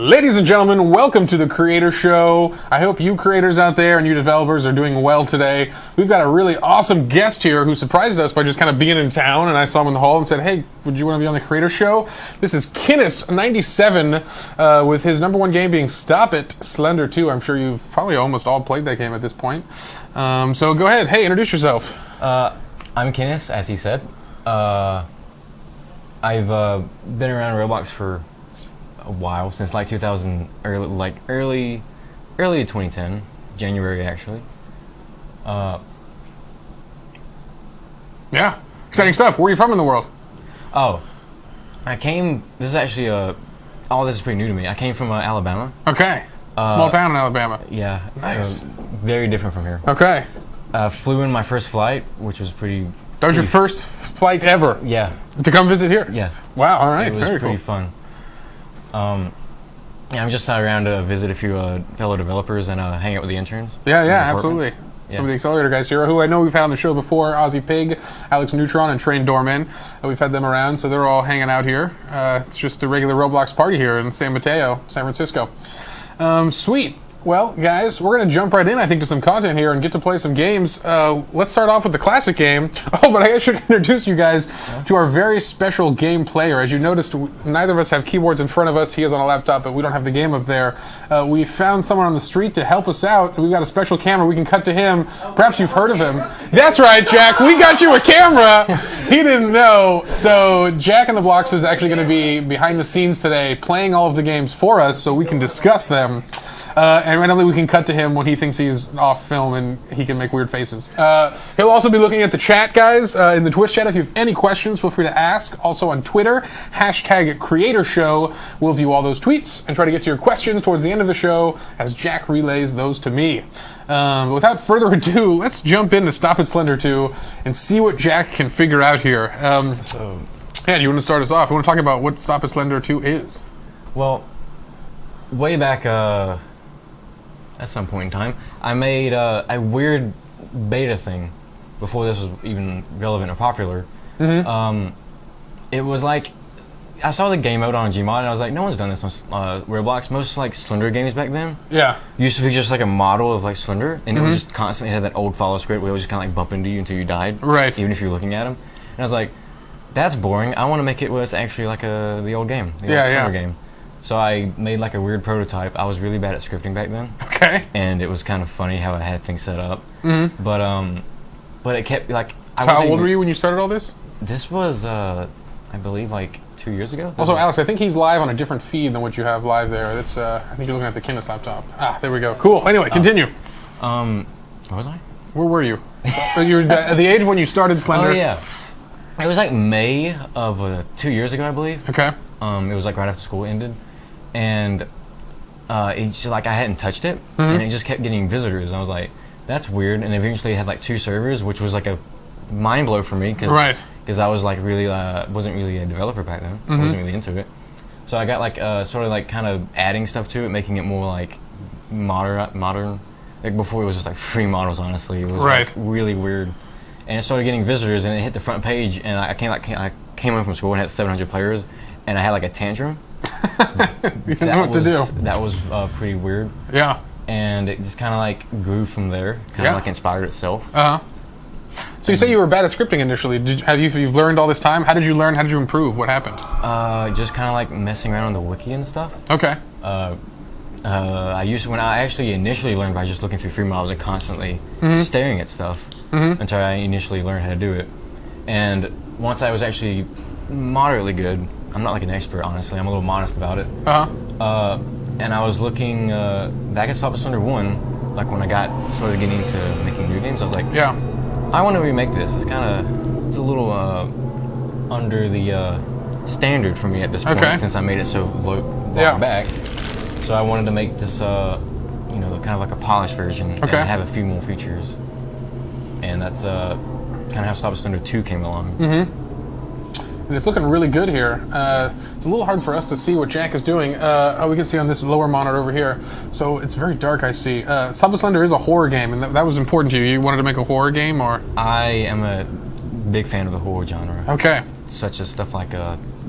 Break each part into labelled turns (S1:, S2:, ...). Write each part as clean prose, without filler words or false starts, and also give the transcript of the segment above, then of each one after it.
S1: Ladies and gentlemen, welcome to the Creator Show. I hope you creators out there and you developers are doing well today. We've got a really awesome guest here who surprised us by just kind of being in town, and I saw him in the hall and said, hey, would you want to be on the Creator Show? This is Kinnis97 with his number one game being Stop It, Slender 2. I'm sure you've probably almost all played that game at this point. So go ahead. Hey, introduce yourself.
S2: I'm Kinnis, as he said. I've been around Roblox for a while, since like 2000, early 2010, January actually.
S1: Yeah, exciting stuff. Where are you from in the world?
S2: Oh, this is actually all this is pretty new to me. I came from Alabama.
S1: Okay, small town in Alabama.
S2: Yeah,
S1: Nice.
S2: Very different from here.
S1: Okay,
S2: Flew in my first flight, which was pretty.
S1: that was your first flight ever
S2: Yeah.
S1: to come visit here?
S2: Yes.
S1: Wow, all right,
S2: It was
S1: very
S2: pretty
S1: cool.
S2: fun. Yeah, I'm just around to visit a few fellow developers and hang out with the interns.
S1: Yeah,
S2: in
S1: yeah,
S2: the
S1: absolutely.
S2: departments.
S1: Some of the Accelerator guys here, who I know we've had on the show before, Ozzy Pig, Alex Neutron, and Train Dorman. We've had them around, so they're all hanging out here. It's just a regular Roblox party here in San Mateo, San Francisco. Sweet. Well, guys, we're going to jump right in, I think, to some content here and get to play some games. Let's start off with the classic game. Oh, but I should introduce you guys to our very special game player. As you noticed, neither of us have keyboards in front of us. He is on a laptop, but we don't have the game up there. We found someone on the street to help us out. We've got a special camera. We can cut to him. Perhaps you've heard of him. That's right, Jack. We got you a camera. He didn't know. So Jack in the Blocks is actually going to be behind the scenes today, playing all of the games for us so we can discuss them. And randomly we can cut to him when he thinks he's off film and he can make weird faces. He'll also be looking at the chat, guys, in the Twitch chat. If you have any questions, feel free to ask. Also on Twitter, #CreatorShow. We'll view all those tweets and try to get to your questions towards the end of the show as Jack relays those to me. But without further ado, let's jump into Stop It, Slender 2 and see what Jack can figure out here. Yeah, you want to start us off? You want to talk about what Stop It, Slender 2 is?
S2: Well, way back at some point in time, I made a weird beta thing before this was even relevant or popular.
S1: Mm-hmm.
S2: It was like, I saw the game mode on Gmod and I was like, no one's done this on Roblox. Most like Slender games back then
S1: Yeah.
S2: used to be just like a model of like Slender, and it would just constantly have that old follow script where it would just kind of like bump into you until you died,
S1: Right.
S2: even if you're looking at him. And I was like, that's boring. I want to make it where it's actually like the old game, the old Slender game. So I made like a weird prototype. I was really bad at scripting back then.
S1: Okay.
S2: And it was kind of funny how I had things set up.
S1: Mm-hmm.
S2: But it kept like.
S1: So how old were you when you started all this?
S2: This was, I believe, like 2 years ago.
S1: Also, Alex, I think he's live on a different feed than what you have live there. That's I think you're looking at the Kinnis laptop. Ah, there we go. Cool. Anyway, continue.
S2: What was I?
S1: Where were you? You were at the age when you started Slender.
S2: Oh yeah. It was like May of 2 years ago, I believe.
S1: Okay.
S2: It was like right after school ended, and it's just like I hadn't touched it, and it just kept getting visitors. And I was like, that's weird. And eventually it had like 2 servers, which was like a mind blow for me because I was like really wasn't really a developer back then. So I wasn't really into it. So I got like sort of like kind of adding stuff to it, making it more like modern. Like before it was just like free models. Honestly, it was like really weird. And it started getting visitors, and it hit the front page, and I came home from school and had 700 players, and I had like a tantrum.
S1: You didn't know what to do.
S2: That was pretty weird.
S1: Yeah.
S2: And it just kind of like grew from there. Kind of like inspired itself.
S1: Uh huh. So you say you were bad at scripting initially. You've learned all this time? How did you learn? How did you improve? What happened?
S2: Just kind of like messing around on the wiki and stuff.
S1: Okay.
S2: When I actually initially learned by just looking through free models and constantly staring at stuff until I initially learned how to do it. And once I was actually moderately good, I'm not like an expert, honestly. I'm a little modest about it. And I was looking back at Stop It, Slender 1, like when I started getting into making new games. I was like,
S1: yeah,
S2: I want to remake this. It's a little under the standard for me at this point since I made it so long back. So I wanted to make this, kind of like a polished version and have a few more features. And that's kind of how Stop It, Slender 2 came along.
S1: And it's looking really good here. It's a little hard for us to see what Jack is doing. We can see on this lower monitor over here. So it's very dark, I see. Stop It, Slender is a horror game, and that was important to you. You wanted to make a horror game, or?
S2: I am a big fan of the horror genre.
S1: Okay.
S2: Such as stuff like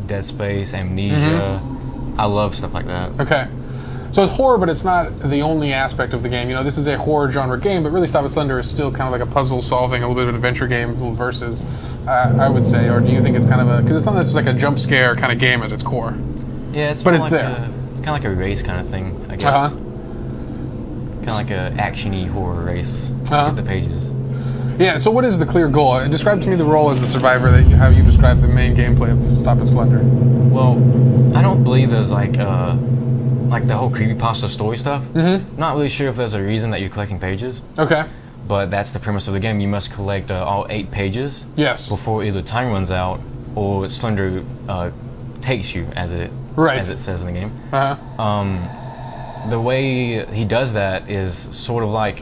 S2: Dead Space, Amnesia. I love stuff like that.
S1: Okay. So it's horror, but it's not the only aspect of the game. You know, this is a horror genre game, but really Stop It Slender is still kind of like a puzzle solving, a little bit of an adventure game, little verses, I would say. Or do you think it's kind of a, because it's not just like a jump scare kind of game at its core.
S2: Yeah, it's
S1: but
S2: more
S1: it's
S2: like
S1: there.
S2: It's kind of like a race kind of thing, I guess. Kind of like a actiony horror race with the pages.
S1: Yeah, so what is the clear goal? Describe to me the role as the survivor, how you describe the main gameplay of Stop It Slender.
S2: Well, I don't believe there's like the whole creepypasta story stuff. Not really sure if there's a reason that you're collecting pages.
S1: Okay.
S2: But that's the premise of the game. You must collect all 8 pages.
S1: Yes.
S2: Before either time runs out or Slender takes you, as it says in the game. The way he does that is sort of like,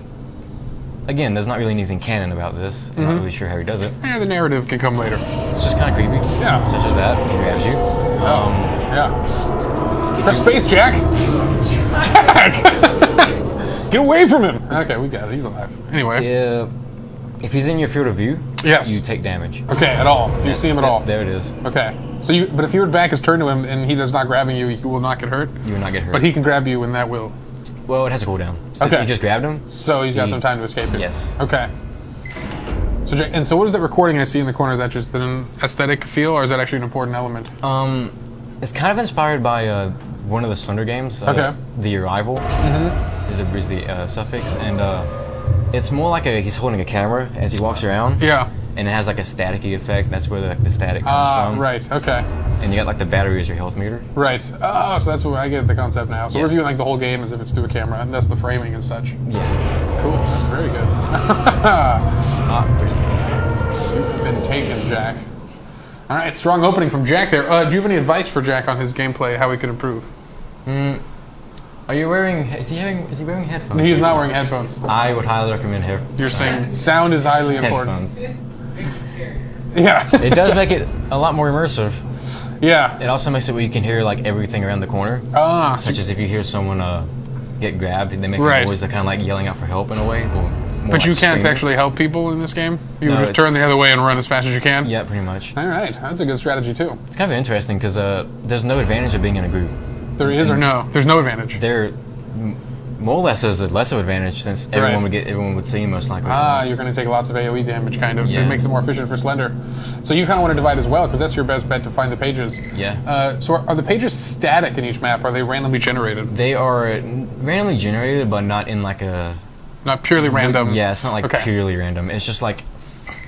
S2: again, there's not really anything canon about this. I'm not really sure how he does it.
S1: Yeah, the narrative can come later.
S2: It's just kind of creepy.
S1: Yeah.
S2: Such as that. He grabs you.
S1: Yeah. Press space, Jack! Jack! Get away from him! Okay, we got it. He's alive. Anyway.
S2: Yeah. If he's in your field of view,
S1: yes,
S2: you take damage.
S1: Okay, at all. If you see him at all.
S2: There it is.
S1: Okay. So but if your back is turned to him and he does not grabbing you, you will not get hurt?
S2: You will not get hurt.
S1: But he can grab you and that will?
S2: Well, it has a cooldown. Since you just grabbed him.
S1: So he's got some time to escape it?
S2: Yes.
S1: Okay. So, and so what is that recording I see in the corner? Is that just an aesthetic feel, or is that actually an important element?
S2: It's kind of inspired by one of the Slender games. The Arrival is the suffix, and it's more like he's holding a camera as he walks around.
S1: Yeah.
S2: And it has like a staticky effect. That's where the static comes from.
S1: Right. Okay.
S2: And you got like the battery as your health meter.
S1: Right. Oh, so that's what I get the concept now. So we're viewing like the whole game as if it's through a camera, and that's the framing and such.
S2: Yeah.
S1: Cool. That's very good.
S2: There's
S1: You've been taken, Jack. All right, strong opening from Jack there. Do you have any advice for Jack on his gameplay, how he could improve?
S2: Are you wearing? Is he wearing headphones?
S1: No, he's not wearing headphones.
S2: I would highly recommend headphones.
S1: You're saying sound is highly important.
S2: Headphones.
S1: Yeah.
S2: It does make it a lot more immersive.
S1: Yeah.
S2: It also makes it where you can hear like everything around the corner. Such as if you hear someone get grabbed, they make a noise. They're kind of like yelling out for help in a way.
S1: But you can't actually help people in this game? You just turn the other way and run as fast as you can?
S2: Yeah, pretty much.
S1: All right. That's a good strategy, too.
S2: It's kind of interesting because there's no advantage of being in a group.
S1: There is or no? There's no advantage.
S2: There, more or less, there's a less of advantage since everyone would see him most likely.
S1: You're going to take lots of AoE damage, kind of. Yeah. It makes it more efficient for Slender. So you kind of want to divide as well, because that's your best bet to find the pages.
S2: Yeah.
S1: So are the pages static in each map? Or are they randomly generated?
S2: They are randomly generated, but not in like a...
S1: Not purely random?
S2: Yeah, it's not like purely random. It's just like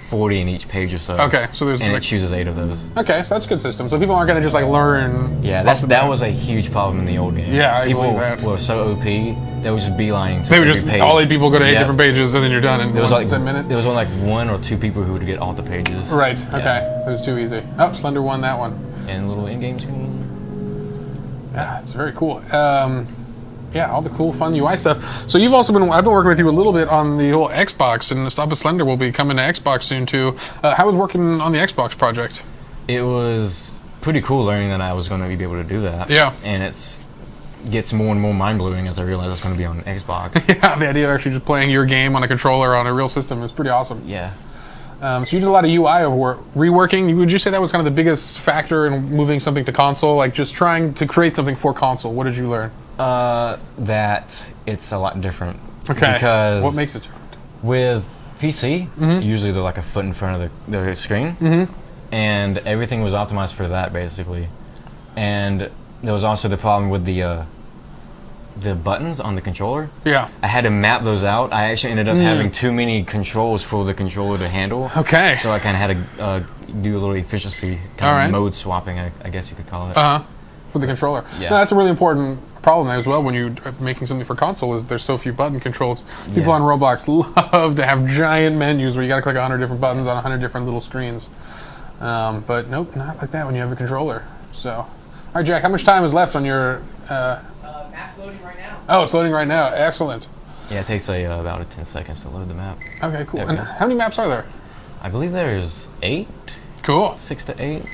S2: 40 in each page or so.
S1: Okay, so there's...
S2: And it chooses 8 of those.
S1: Okay, so that's a good system. So people aren't going to just like learn...
S2: Yeah, that was a huge problem in the old game.
S1: Yeah,
S2: people
S1: believe that.
S2: Were so OP, they would just beelining to
S1: They would
S2: every
S1: just,
S2: page.
S1: all 8 people go to 8 different pages and then you're done in
S2: there was like
S1: 1 minute?
S2: There was only like 1 or 2 people who would get all the pages.
S1: Right, okay. It was too easy. Oh, Slender won that one.
S2: And a little in-game screen.
S1: Yeah, it's very cool. Yeah, all the cool, fun UI stuff. So you've also I've been working with you a little bit on the whole Xbox, and Stop It Slender will be coming to Xbox soon too. How was working on the Xbox project?
S2: It was pretty cool learning that I was going to be able to do that.
S1: Yeah.
S2: And gets more and more mind-blowing as I realize it's going to be on Xbox.
S1: Yeah, the idea of actually just playing your game on a controller on a real system is pretty awesome.
S2: Yeah.
S1: So you did a lot of UI reworking. Would you say that was kind of the biggest factor in moving something to console? Like just trying to create something for console. What did you learn?
S2: That it's a lot different.
S1: Okay.
S2: Because
S1: what makes it different?
S2: With PC, usually they're like a foot in front of the screen, and everything was optimized for that basically. And there was also the problem with the buttons on the controller.
S1: Yeah.
S2: I had to map those out. I actually ended up having too many controls for the controller to handle.
S1: Okay.
S2: So I kind of had to do a little efficiency mode swapping, I guess you could call it.
S1: For the controller.
S2: Yeah.
S1: No, that's a really important problem as well when you're making something for console is there's so few button controls. People on Roblox love to have giant menus where you got to click 100 different buttons on 100 different little screens. But nope, not like that when you have a controller. So, all right, Jack, how much time is left on your...
S3: Map's loading right now.
S1: Oh, it's loading right now. Excellent.
S2: Yeah, it takes about 10 seconds to load the map.
S1: Okay, cool. And how many maps are there?
S2: I believe there's 8.
S1: Cool.
S2: 6 to 8.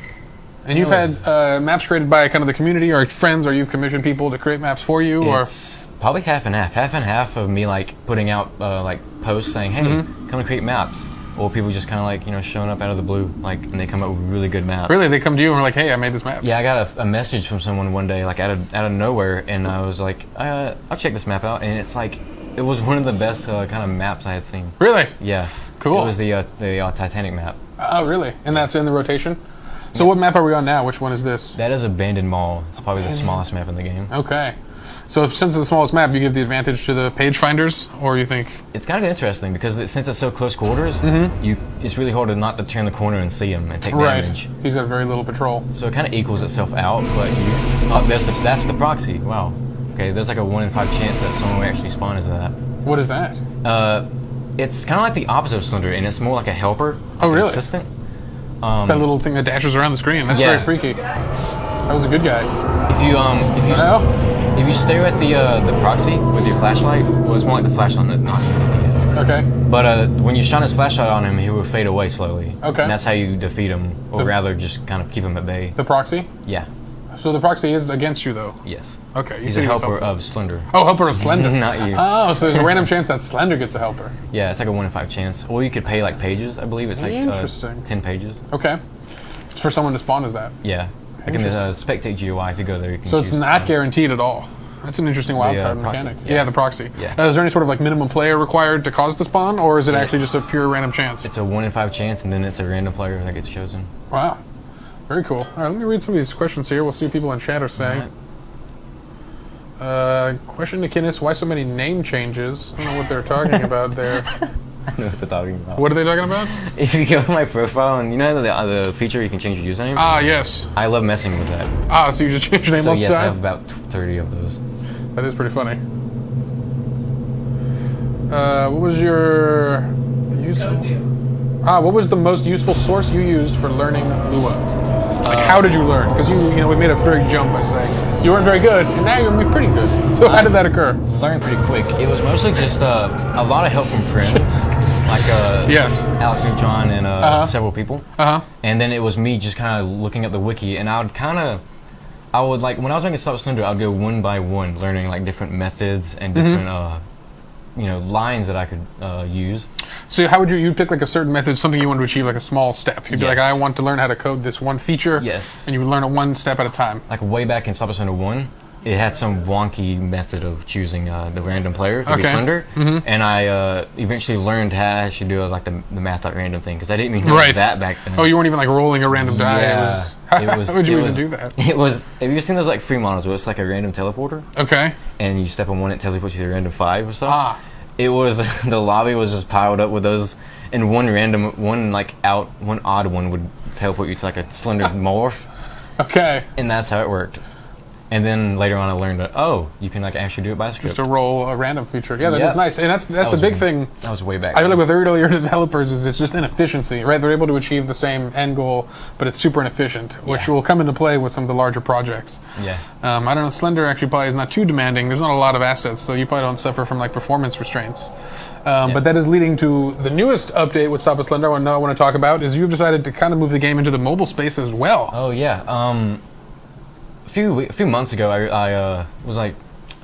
S1: And you've had maps created by kind of the community or friends, or you've commissioned people to create maps for you?
S2: It's probably half and half. Half and half of me like putting out like posts saying, hey, come and create maps. or people just kind of like showing up out of the blue, like, and they come up with really good maps.
S1: Really, they come to you and are like, "Hey, I made this map."
S2: Yeah, I got a message from someone one day, like out of nowhere, and I was like, "I'll check this map out," and it's like it was one of the best kind of maps I had seen.
S1: Really?
S2: Yeah.
S1: Cool.
S2: It was the Titanic map.
S1: Oh, really? And that's in the rotation? So what map are we on now? Which one is this?
S2: That is Abandoned Mall. It's probably the smallest map in the game.
S1: Okay. So since it's the smallest map, you give the advantage to the page finders, or you think?
S2: It's kind of interesting because since it's so close quarters, it's really hard not to turn the corner and see him and take damage.
S1: He's got very little patrol.
S2: So it kind of equals itself out, but that's the proxy. Wow. Okay, there's like a 1 in 5 chance that someone will actually spawn as that.
S1: What is that?
S2: It's kind of like the opposite of Slender, and it's more like a helper.
S1: Oh, really?
S2: Assistant.
S1: That little thing that dashes around the screen. That's very freaky. That was a good guy.
S2: If you stare at the proxy with your flashlight, well, it's more like the flashlight, not you.
S1: Okay.
S2: But when you shine his flashlight on him, he will fade away slowly.
S1: Okay.
S2: And that's how you defeat him, or rather, just kind of keep him at bay.
S1: The proxy?
S2: Yeah.
S1: So the proxy is against you, though?
S2: Yes.
S1: Okay.
S2: He's a helper of Slender.
S1: Oh, helper of Slender.
S2: Not you.
S1: Oh, so there's a random chance that Slender gets a helper.
S2: Yeah, it's like a 1 in 5 chance. Or you could pay like pages, I believe. It's like 10 pages.
S1: Okay. It's for someone to spawn as that.
S2: Yeah. Like in the spectate GUI, if you go there, you can
S1: So it's not guaranteed at all. That's an interesting wildcard mechanic. Yeah, the proxy.
S2: Yeah.
S1: Is there any sort of like minimum player required to cause the spawn, or is it actually just a pure random chance?
S2: It's a 1 in 5 chance, and then it's a random player that gets chosen.
S1: Wow. Very cool. All right, let me read some of these questions here. We'll see what people in chat are saying. Question to Kinnis, why so many name changes? I don't know what they're talking about there.
S2: I know what they're talking about.
S1: What are they talking about?
S2: If you go to my profile, and you know the feature you can change your username?
S1: Ah, yes.
S2: I love messing with that.
S1: Ah, so you just change your name all the time?
S2: So yes, I have about 30 of those.
S1: That is pretty funny. What was your... what was the most useful source you used for learning Lua? Like, how did you learn? Because we made a big jump by saying you weren't very good, and now you're pretty good. So how did that occur?
S2: Learned pretty quick. It was mostly just a lot of help from friends, like
S1: yes,
S2: Alex Neutron and several people. And then it was me just kind of looking at the wiki, and I would like when I was making Stop Slender, I'd go one by one, learning like different methods and different lines that I could use.
S1: So how would you'd pick like a certain method, something you want to achieve, like a small step. You'd be like, I want to learn how to code this one feature.
S2: Yes.
S1: And you would learn it one step at a time.
S2: Like way back in Stop Slender 1, it had some wonky method of choosing the random player to be Slender. And I eventually learned how to actually do like the math.random thing, because I didn't even know that back then.
S1: Oh, you weren't even like rolling a random die.
S2: Yeah.
S1: How would you even do that?
S2: It was, have you seen those like free models where it's like a random teleporter?
S1: Okay.
S2: And you step on one, it tells you what you random 5 or so. It was, the lobby was just piled up with those, and one odd one would teleport you to like a Slender morph.
S1: Okay.
S2: And that's how it worked. And then later on I learned that, you can like actually do it by script.
S1: Just to roll a random feature. Yeah, that is nice. And that's a big thing.
S2: That was way back.
S1: I feel like with earlier developers is it's just inefficiency, right? They're able to achieve the same end goal, but it's super inefficient, which will come into play with some of the larger projects.
S2: Yeah.
S1: I don't know, Slender actually probably is not too demanding. There's not a lot of assets, so you probably don't suffer from like performance restraints. But that is leading to the newest update with Stop Slender I want to talk about, is you've decided to kind of move the game into the mobile space as well.
S2: Oh yeah. A few months ago, I was like,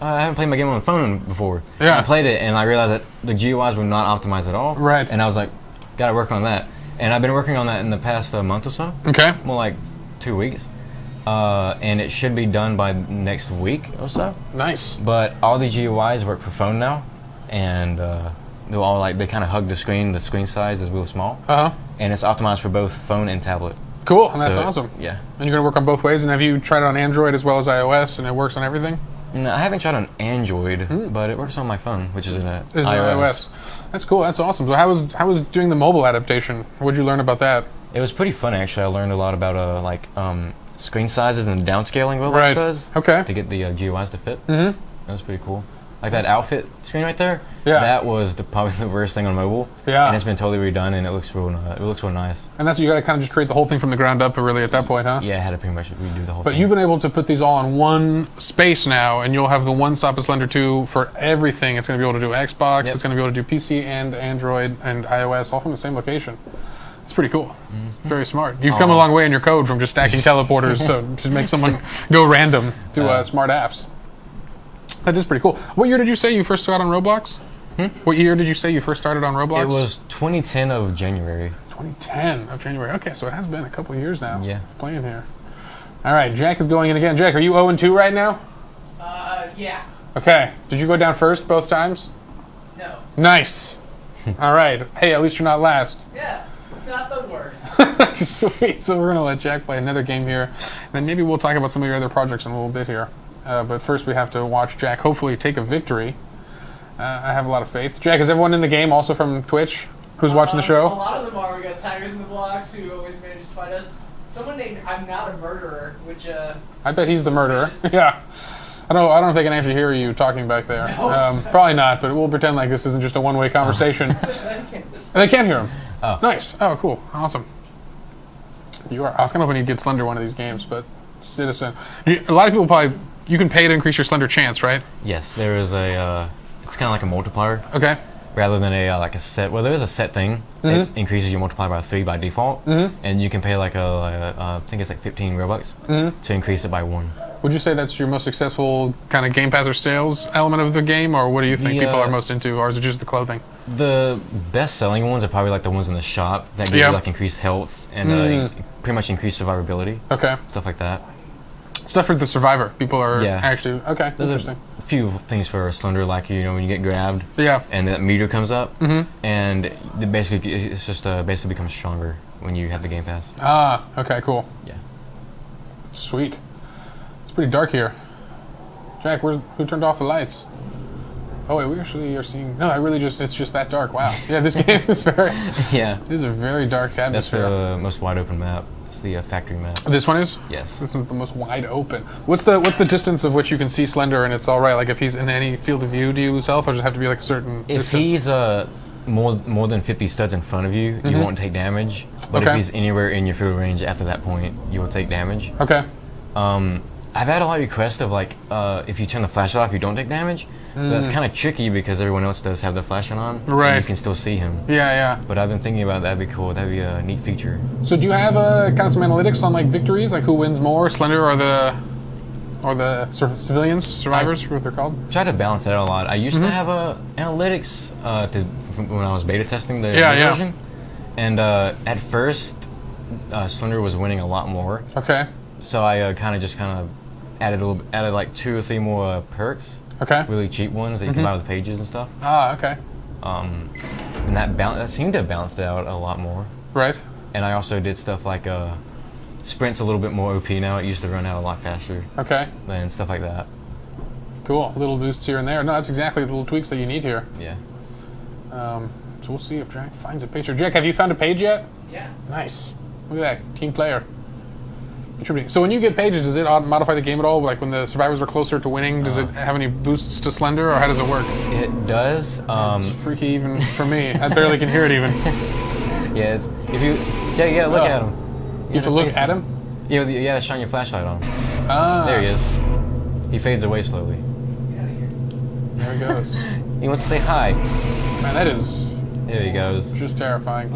S2: I haven't played my game on the phone before. Yeah. And I played it, and I realized that the GUIs were not optimized at all.
S1: Right.
S2: And I was like, gotta work on that. And I've been working on that in the past month or so.
S1: Okay.
S2: More like 2 weeks. And it should be done by next week or so.
S1: Nice.
S2: But all the GUIs work for phone now, and they're all like, they kind of hug the screen. The screen size is real small. And it's optimized for both phone and tablet.
S1: Cool, and that's awesome.
S2: Yeah.
S1: And you're going to work on both ways, and have you tried it on Android as well as iOS, and it works on everything?
S2: No, I haven't tried on Android, but it works on my phone, which is iOS.
S1: That's cool, that's awesome. So how was doing the mobile adaptation? What did you learn about that?
S2: It was pretty fun, actually. I learned a lot about screen sizes and downscaling Roblox does to get the GUIs to fit. That was pretty cool. Like that outfit screen right there. Yeah. That was probably the worst thing on mobile. Yeah. And it's been totally redone, and it looks real nice. And
S1: that's, you got to kind of just create the whole thing from the ground up, really, at that point, huh?
S2: Yeah, I had to pretty much redo the whole thing.
S1: But you've been able to put these all in one space now, and you'll have the one Stop Slender 2 for everything. It's going to be able to do Xbox. It's going to be able to do PC and Android and iOS, all from the same location. It's pretty cool. Very smart. You've come a long way in your code from just stacking teleporters to make someone go random to smart apps. That is pretty cool. What year did you say you first got on Roblox? What year did you say you first started on Roblox?
S2: It was 2010 of January.
S1: 2010 of January. Okay, so it has been a couple of years now.
S2: Yeah.
S1: Playing here. All right, Jack is going in again. Jack, are you 0-2 right now?
S3: Yeah.
S1: Okay. Did you go down first both times?
S3: No.
S1: Nice. All right. Hey, at least you're not last.
S3: Yeah. Not the worst.
S1: Sweet. So we're going to let Jack play another game here. And then maybe we'll talk about some of your other projects in a little bit here. But first we have to watch Jack hopefully take a victory. I have a lot of faith. Jack, is everyone in the game also from Twitch who's watching the show?
S3: A lot of them are. We got Tigers in the Blocks who always manages to find us. Someone named I'm Not a Murderer, which
S1: I bet he's the murderer.
S3: suspicious.
S1: Yeah. I don't know if they can actually hear you talking back there.
S3: No,
S1: probably not, but we'll pretend like this isn't just a one-way conversation. They can hear him.
S2: Oh.
S1: Nice. Oh, cool. Awesome. You are. I was kind of hoping you'd get Slender one of these games, but Citizen. A lot of people probably. You can pay to increase your Slender chance, right?
S2: Yes, there is a. It's kind of like a multiplier.
S1: Okay.
S2: Rather than a like a set. Well, there is a set thing. It increases your multiplier by 3 by default, and you can pay like I think it's like 15 Robux to increase it by 1.
S1: Would you say that's your most successful kind of Game Pass or sales element of the game, or what do you think people are most into, or is it just the clothing?
S2: The best-selling ones are probably like the ones in the shop that give you like increased health and pretty much increased survivability.
S1: Okay.
S2: Stuff like that.
S1: Stuff for the survivor. People are actually okay.
S2: There's
S1: interesting.
S2: a few things for Slender, like when you get grabbed, and that meter comes up, and it basically it's just basically becomes stronger when you have the Game Pass.
S1: Ah, okay, cool.
S2: Yeah.
S1: Sweet. It's pretty dark here. Jack, who turned off the lights? Oh wait, we actually are seeing. No, it's just that dark. Wow. Yeah, this game is very.
S2: Yeah.
S1: It is a very dark atmosphere.
S2: That's the most wide open map. It's the factory map.
S1: This one is?
S2: Yes.
S1: This one's the most wide open. What's the distance of which you can see Slender and it's all right? Like if he's in any field of view, do you lose health, or does it have to be like a certain
S2: If
S1: distance?
S2: he's more than 50 studs in front of you, you won't take damage. But if he's anywhere in your field range after that point, you will take damage.
S1: Okay.
S2: I've had a lot of requests of like, if you turn the flashlight off, you don't take damage. But that's kind of tricky because everyone else does have the flashlight on.
S1: Right.
S2: And you can still see him.
S1: Yeah, yeah.
S2: But I've been thinking about that'd be cool. That'd be a neat feature.
S1: So do you have kind of some analytics on like victories, like who wins more, Slender or the civilians, survivors, what they're called?
S2: Try to balance that out a lot. I used to have analytics when I was beta testing the version, and at first Slender was winning a lot more.
S1: Okay.
S2: So I kind of added like 2 or 3 more perks.
S1: Okay.
S2: Really cheap ones that you can buy with pages and stuff.
S1: Ah, okay.
S2: And that seemed to have balanced it out a lot more.
S1: Right.
S2: And I also did stuff like sprint's a little bit more OP now. It used to run out a lot faster.
S1: Okay.
S2: And stuff like that.
S1: Cool. Little boosts here and there. No, that's exactly the little tweaks that you need here.
S2: Yeah.
S1: So we'll see if Jack finds a picture. Jack, have you found a page yet?
S3: Yeah.
S1: Nice. Look at that. Team player. Contributing. So when you get pages, does it modify the game at all? Like when the survivors are closer to winning, does it have any boosts to Slender, or how does it work?
S2: It does.
S1: It's freaky even for me. I barely can hear it even.
S2: Yeah, look at him.
S1: You have to look at him?
S2: Yeah, you gotta shine your flashlight on him.
S1: Ah.
S2: There he is. He fades away slowly.
S1: There he goes.
S2: He wants to say hi.
S1: Man, that is
S2: There he goes.
S1: just terrifying.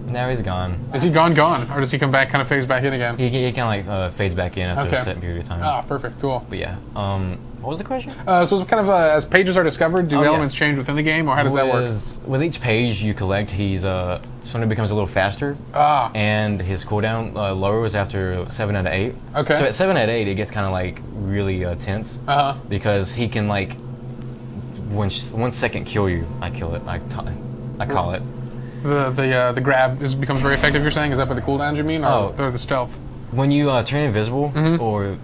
S2: Now he's gone.
S1: Is he gone, or does he come back, kind of phase back in again?
S2: He kind of like fades back in after a certain period of time.
S1: Ah, perfect, cool.
S2: But yeah, what was the question?
S1: So it's kind of as pages are discovered, do elements change within the game, or how does that work?
S2: With each page you collect, Slender becomes a little faster.
S1: Ah.
S2: And his cooldown lowers after 7 out of 8.
S1: Okay.
S2: So at 7 out of 8, it gets kind of like really tense. Because he can like 1 second kill you. I kill it. I call it.
S1: The grab becomes very effective, you're saying? Is that by the cooldowns you mean, or the stealth?
S2: When you turn invisible or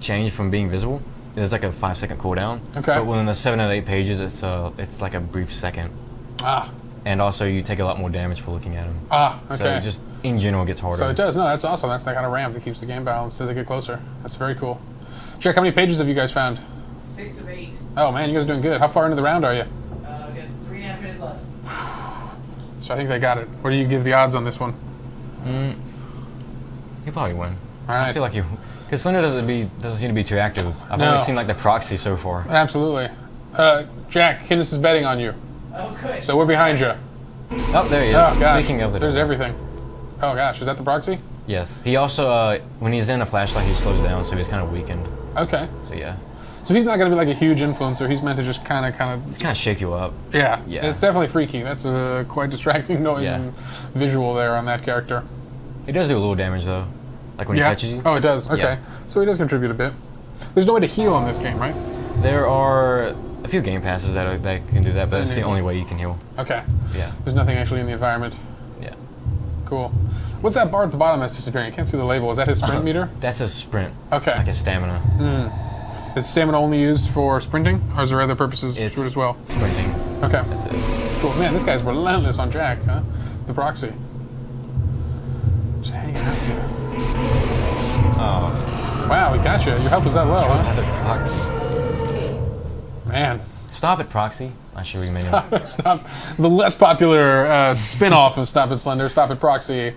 S2: change from being visible, there's like a 5-second cooldown.
S1: Okay.
S2: But when the 7 out of 8 pages, it's like a brief second.
S1: Ah.
S2: And also you take a lot more damage for looking at him.
S1: Ah, okay.
S2: So it just in general gets harder.
S1: So it does. No, that's awesome. That's that kind of ramp that keeps the game balanced as they get closer. That's very cool. Jack, how many pages have you guys found?
S3: 6 of 8.
S1: Oh man, you guys are doing good. How far into the round are you?
S3: Got 3.5 minutes left.
S1: So I think they got it. What do you give the odds on this one?
S2: You probably win.
S1: All right.
S2: I feel like you, because Slender doesn't seem to be too active. I've only seen like the proxy so far.
S1: Absolutely. Jack, Kinnis is betting on you.
S3: Oh, good.
S1: So we're behind you.
S2: Oh, there he is.
S1: Oh gosh.
S2: Speaking of
S1: there's everything. Oh gosh, is that the proxy?
S2: Yes. He also, when he's in a flashlight, he slows down, so he's kind of weakened.
S1: Okay.
S2: So yeah.
S1: So he's not going to be like a huge influencer. He's meant to just kind of.
S2: It's kind of shake you up.
S1: Yeah.
S2: Yeah.
S1: It's definitely freaky. That's a quite distracting noise
S2: Yeah.
S1: and visual there on that character.
S2: It does do a little damage though, like when he touches you.
S1: Oh, it does. Okay.
S2: Yeah.
S1: So he does contribute a bit. There's no way to heal in this game, right?
S2: There are a few game passes that can do that, but that's the only way you can heal.
S1: Okay.
S2: Yeah.
S1: There's nothing actually in the environment.
S2: Yeah.
S1: Cool. What's that bar at the bottom that's disappearing? I can't see the label. Is that his sprint meter?
S2: That's a sprint.
S1: Okay.
S2: Like a stamina.
S1: Is stamina only used for sprinting, or is there other purposes to
S2: It's
S1: it as well?
S2: sprinting.
S1: Okay.
S2: That's it.
S1: Cool. Man, this guy's relentless on Jack, huh? The proxy. Just hanging out here.
S2: Oh.
S1: Wow, he got you. Your health was that low, huh?
S2: Another proxy.
S1: Man.
S2: Stop it, proxy. I should we made
S1: Stop. The less popular spin-off of Stop It Slender, Stop It Proxy,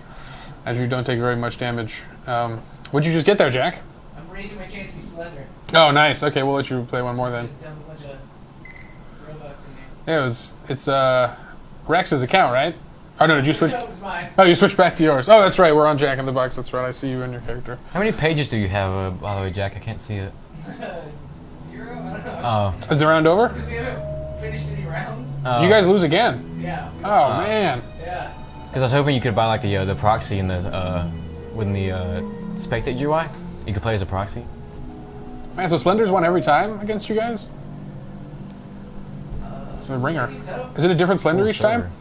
S1: as you don't take very much damage. What'd you just get there, Jack?
S3: I'm raising my chance to be slender.
S1: Oh, nice. Okay, we'll let you play one more then.
S3: Dump a bunch of Robux in here.
S1: Yeah, it's Rex's account, right? Oh, no, did you switch?
S3: No, it was mine.
S1: Oh, you switched back to yours. Oh, that's right. We're on Jack in the Box. That's right. I see you and your character.
S2: How many pages do you have, by the way, Jack? I can't see it.
S3: 0? I don't know.
S2: Oh.
S1: Is the round over?
S3: Because we haven't finished any rounds.
S1: You guys lose again.
S3: Yeah.
S1: Oh, man.
S3: Yeah.
S2: Because I was hoping you could buy like the proxy in the within the spectate UI. You could play as a proxy.
S1: Man, so Slender's won every time against you guys? It's a ringer.
S3: I think so.
S1: Is it a different Slender
S2: Full
S1: each time?
S2: silver.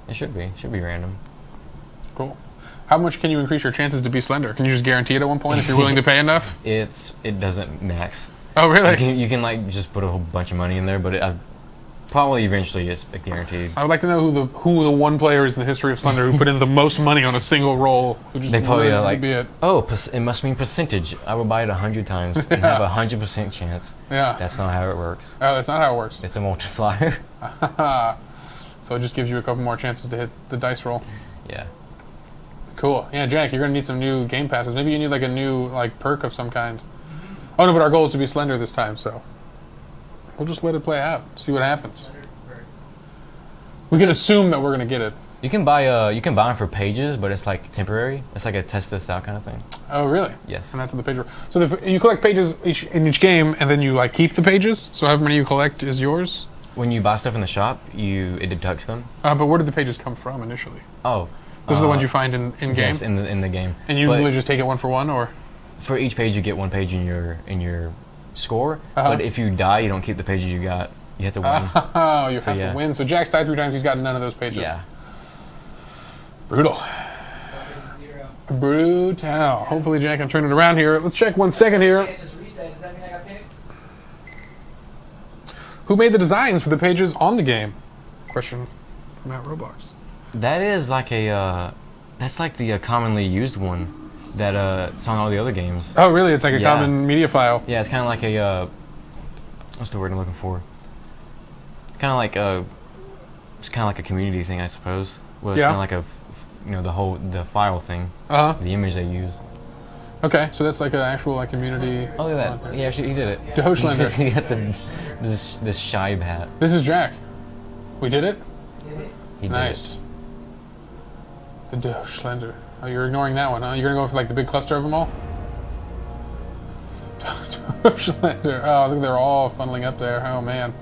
S2: It should be. It should be random.
S1: Cool. How much can you increase your chances to be Slender? Can you just guarantee it at one point if you're willing to pay enough?
S2: It doesn't max.
S1: Oh, really?
S2: You can like just put a whole bunch of money in there, but probably eventually it's guaranteed.
S1: I would like to know who the one player is in the history of Slender who put in the most money on a single roll. Who just
S2: They probably
S1: really
S2: like,
S1: be it.
S2: oh, it must mean percentage. I would buy it 100 times and have a 100% chance.
S1: Yeah.
S2: That's not how it works.
S1: Oh, that's not how it works.
S2: It's a multiplier.
S1: So it just gives you a couple more chances to hit the dice roll.
S2: Yeah.
S1: Cool. Yeah, Jack, you're gonna need some new game passes. Maybe you need like a new like perk of some kind. Oh no, but our goal is to be Slender this time, so we'll just let it play out. See what happens.
S3: Slender perks.
S1: We can assume that we're gonna get it.
S2: You can buy them for pages, but it's like temporary. It's like a test this out kind of thing.
S1: Oh, really?
S2: Yes.
S1: And that's on the page. So you collect pages in each game, and then you like keep the pages. So however many you collect is yours.
S2: When you buy stuff in the shop, it deducts them.
S1: But where did the pages come from initially?
S2: Oh.
S1: Those are the ones you find in game.
S2: Yes, in the game.
S1: And you
S2: But
S1: literally just take it one for one, or?
S2: for each page you get one page in your score.
S1: Uh-huh.
S2: But if you die, you don't keep the pages you got. You have to win.
S1: Oh, you
S2: So,
S1: have
S2: yeah.
S1: to win. So Jack's died 3 times. He's gotten none of those pages.
S2: Yeah.
S1: Brutal.
S3: 0.
S1: Brutal. Hopefully Jack can turn it around here. Let's check 1 second here.
S3: Chance is reset. Does that mean I got picked?
S1: Who made the designs for the pages on the game? Question from at Roblox.
S2: That is like that's like the commonly used one that it's on all the other games.
S1: Oh, really? It's like a
S2: Yeah.
S1: common media file.
S2: Yeah, it's kind of like a what's the word I'm looking for? Kind of like it's kind of like a community thing, I suppose. Well, it's
S1: Yeah.
S2: kind of like the file thing,
S1: Uh huh.
S2: the image they use.
S1: Okay, so that's like an actual like community.
S2: Oh, look at that! Yeah, he did it.
S1: Dogeslander.
S2: He got this shibe hat.
S1: This is Jack. We did it?
S3: Did it?
S2: He did
S1: Nice. The Dogeslander. Oh, you're ignoring that one, huh? You're gonna go for like the big cluster of them all? Dogeslander. Oh, look, they're all funneling up there. Oh, man.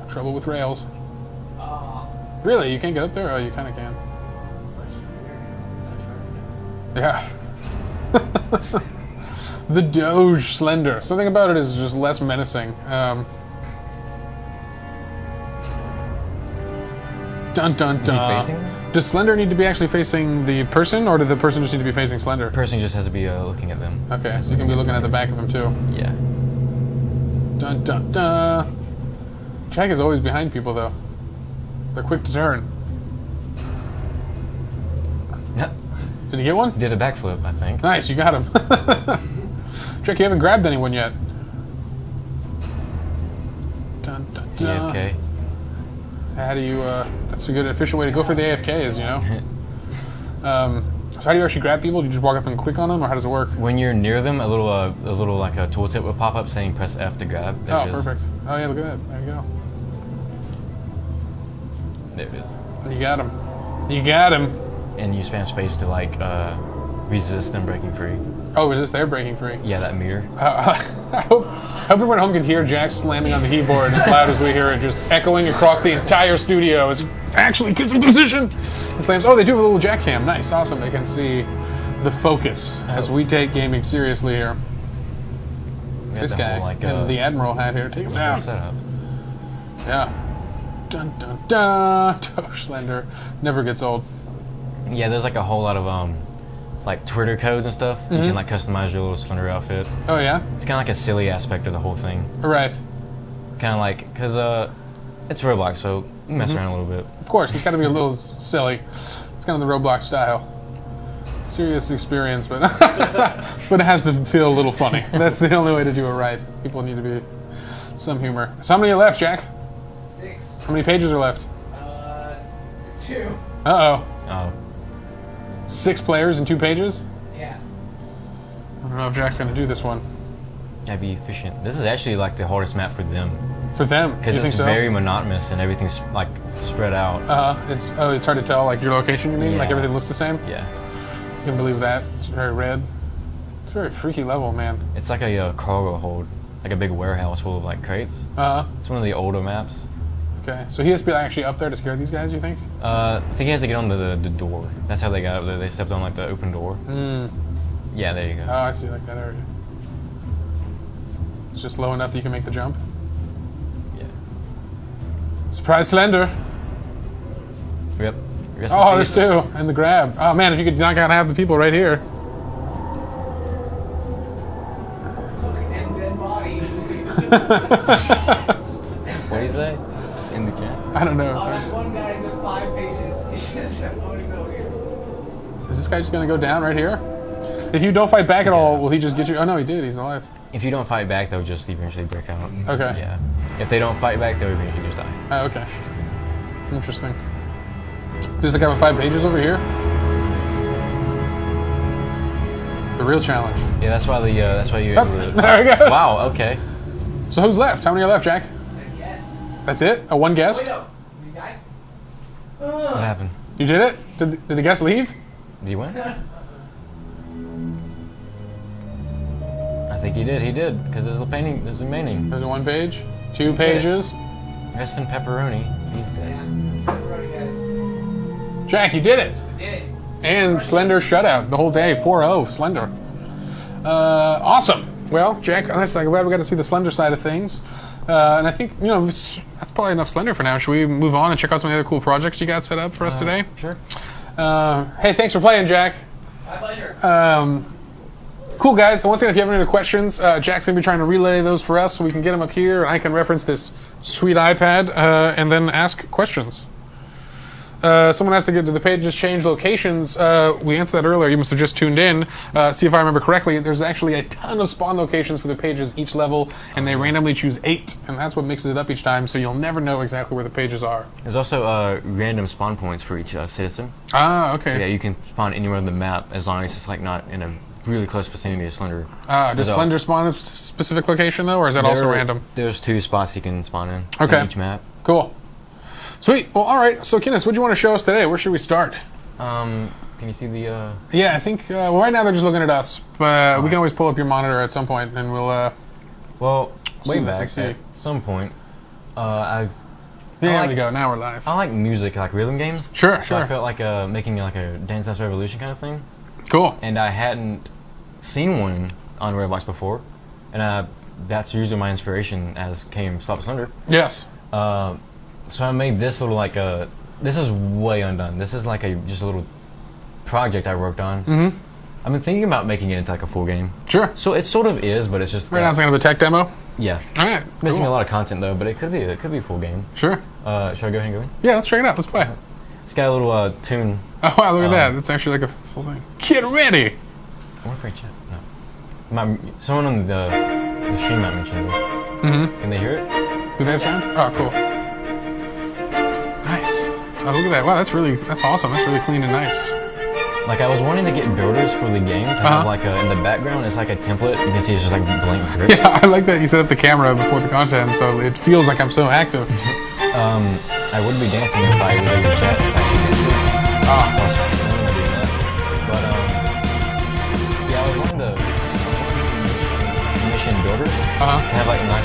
S1: Trouble with rails.
S3: Aw.
S1: Really? You can't get up there? Oh, you kind of can. Yeah. The Doge Slender. Something about it is just less menacing. Dun dun
S2: Is he
S1: dun.
S2: facing?
S1: Does Slender need to be actually facing the person, or does the person just need to be facing Slender?
S2: The person just has to be looking at them.
S1: Okay, so you can be looking at the back of him too.
S2: Yeah.
S1: Dun dun dun. Jack is always behind people though. They're quick to turn.
S2: Yeah.
S1: Did he get one?
S2: Did a backflip, I think.
S1: Nice, you got him. Jack, you haven't grabbed anyone yet. Dun dun
S2: Is
S1: dun.
S2: he AFK?
S1: How do you, that's a good, efficient way to go for the AFKs, you know? So how do you actually grab people? Do you just walk up and click on them, or how does it work?
S2: When you're near them, a little like a tooltip will pop up saying press F to grab. There
S1: Oh,
S2: it is.
S1: perfect. Oh, yeah, look at that. There you go.
S2: There it is.
S1: You got him. You got him.
S2: And you spam space to like resist them breaking free.
S1: Oh, is this their breaking free?
S2: Yeah, that meter.
S1: I hope everyone at home can hear Jack slamming on the keyboard as loud as we hear it, just echoing across the entire studio as he actually gets in position and slams. Oh, they do have a little Jack cam. Nice, awesome. They can see the focus as we take gaming seriously here. This guy in the Admiral hat here. Take him down.
S2: Setup.
S1: Yeah. Dun dun dun. Oh, Slender. Never gets old.
S2: Yeah, there's like a whole lot of like Twitter codes and stuff. You can like customize your little Slender outfit.
S1: Oh yeah?
S2: It's kind of like a silly aspect of the whole thing.
S1: Right.
S2: Kind of like, because it's Roblox, so you mess around a little bit.
S1: Of course, it's got to be a little silly. It's kind of the Roblox style. Serious experience, but but it has to feel a little funny. That's the only way to do it right. People need to be some humor. So how many are left, Jack?
S3: 6.
S1: How many pages are left?
S3: 2.
S1: Uh-oh.
S2: Oh.
S1: 6 players and 2 pages?
S3: Yeah.
S1: I don't know if Jack's going to do this one.
S2: Gotta be efficient. This is actually like the hardest map for them.
S1: For them?
S2: Because it's very monotonous and everything's like spread out.
S1: It's hard to tell, like your location, you mean?
S2: Yeah.
S1: Like everything looks the same?
S2: Yeah.
S1: You can believe that. It's very red. It's a very freaky level, man.
S2: It's like a cargo hold, like a big warehouse full of like crates. It's one of the older maps.
S1: Okay, so he has to be actually up there to scare these guys, you think?
S2: I think he has to get on the door. That's how they got up there. They stepped on like the open door. Yeah, there you go.
S1: Oh, I see, like that area. It's just low enough that you can make the jump.
S2: Yeah.
S1: Surprise Slender.
S2: Yep.
S1: Oh, there's 2. And the grab. Oh man, if you could knock out half the people right here.
S3: And dead body.
S2: What do you say? In the chat.
S1: I don't know.
S3: Oh, that one guy's got 5 pages. He's just voting over here.
S1: Is this guy just gonna go down right here? If you don't fight back at all, will he just get you? Oh no, he did. He's alive.
S2: If you don't fight back, they'll just eventually break out.
S1: Okay.
S2: Yeah. If they don't fight back, they'll eventually just die.
S1: Oh, okay. Interesting. Does the guy with 5 pages over here? The real challenge.
S2: Yeah, that's why you.
S1: Oh, there he goes.
S2: Wow. Okay.
S1: So who's left? How many are left, Jack?
S3: I guessed.
S1: That's it? A one guest?
S3: Wait, no. Did he die?
S2: What happened?
S1: You did it? Did the guest leave?
S2: Did he win? I think he did. He did because there's a painting. There's remaining.
S1: There's a 1 page, 2 pages.
S2: Rest in pepperoni. He's dead.
S3: Yeah. Pepperoni, guys.
S1: Jack, you did it.
S3: I did it.
S1: And Slender shutout the whole day. 4-0, Slender. Awesome. Well, Jack, I'm glad we got to see the Slender side of things. And I think, that's probably enough Slender for now. Should we move on and check out some of the other cool projects you got set up for us today?
S2: Sure.
S1: Hey, thanks for playing, Jack.
S3: My pleasure.
S1: Cool, guys. And once again, if you have any other questions, Jack's going to be trying to relay those for us so we can get them up here. And I can reference this sweet iPad and then ask questions. Someone has to get to the pages, change locations. We answered that earlier. You must have just tuned in. See if I remember correctly. There's actually a ton of spawn locations for the pages each level, and they randomly choose 8, and that's what mixes it up each time, so you'll never know exactly where the pages are.
S2: There's also random spawn points for each citizen.
S1: Ah, okay.
S2: So yeah, you can spawn anywhere on the map as long as it's like not in a really close vicinity to Slender.
S1: Does Slender spawn in a specific location, though, or is that also random?
S2: There's 2 spots you can spawn in
S1: on
S2: each map.
S1: Cool. Sweet. Well, all right. So, Kinnis, what do you want to show us today? Where should we start?
S2: Can you see the...
S1: Yeah, I think... well, right now they're just looking at us, but we can always pull up your monitor at some point, and we'll...
S2: well, way
S1: see
S2: back at some point,
S1: there we go. Now we're live.
S2: I like music, like rhythm games.
S1: Sure,
S2: so I felt like making like a Dance Dance Revolution kind of thing.
S1: Cool.
S2: And I hadn't seen one on Roblox before, and that's usually my inspiration as came Stop Slender.
S1: Yes.
S2: So I made this little like this is way undone. This is like just a little project I worked on. Mm-hmm. I've been thinking about making it into like a full game.
S1: Sure.
S2: So it sort of is, but it's just
S1: right now it's kind of a tech demo.
S2: Yeah.
S1: All right.
S2: Missing
S1: cool.
S2: a lot of content though, but it could be a full game.
S1: Sure.
S2: Should I go ahead and go in?
S1: Yeah, let's check it out. Let's play.
S2: It's got a little tune.
S1: Oh wow, look at that. That's actually like a full thing. Get ready.
S2: I wonder if I chat. No. Someone on the stream might mention this.
S1: Mm-hmm.
S2: Can they hear it?
S1: Do they have sound? Oh, cool. Nice. Oh, look at that. Wow, that's awesome. That's really clean and nice.
S2: Like I was wanting to get builders for the game to have like in the background. It's like a template. You can see it's just like blank bricks.
S1: Yeah, I like that you set up the camera before the content, so it feels like I'm so active.
S2: I would be dancing if I was able to chat. But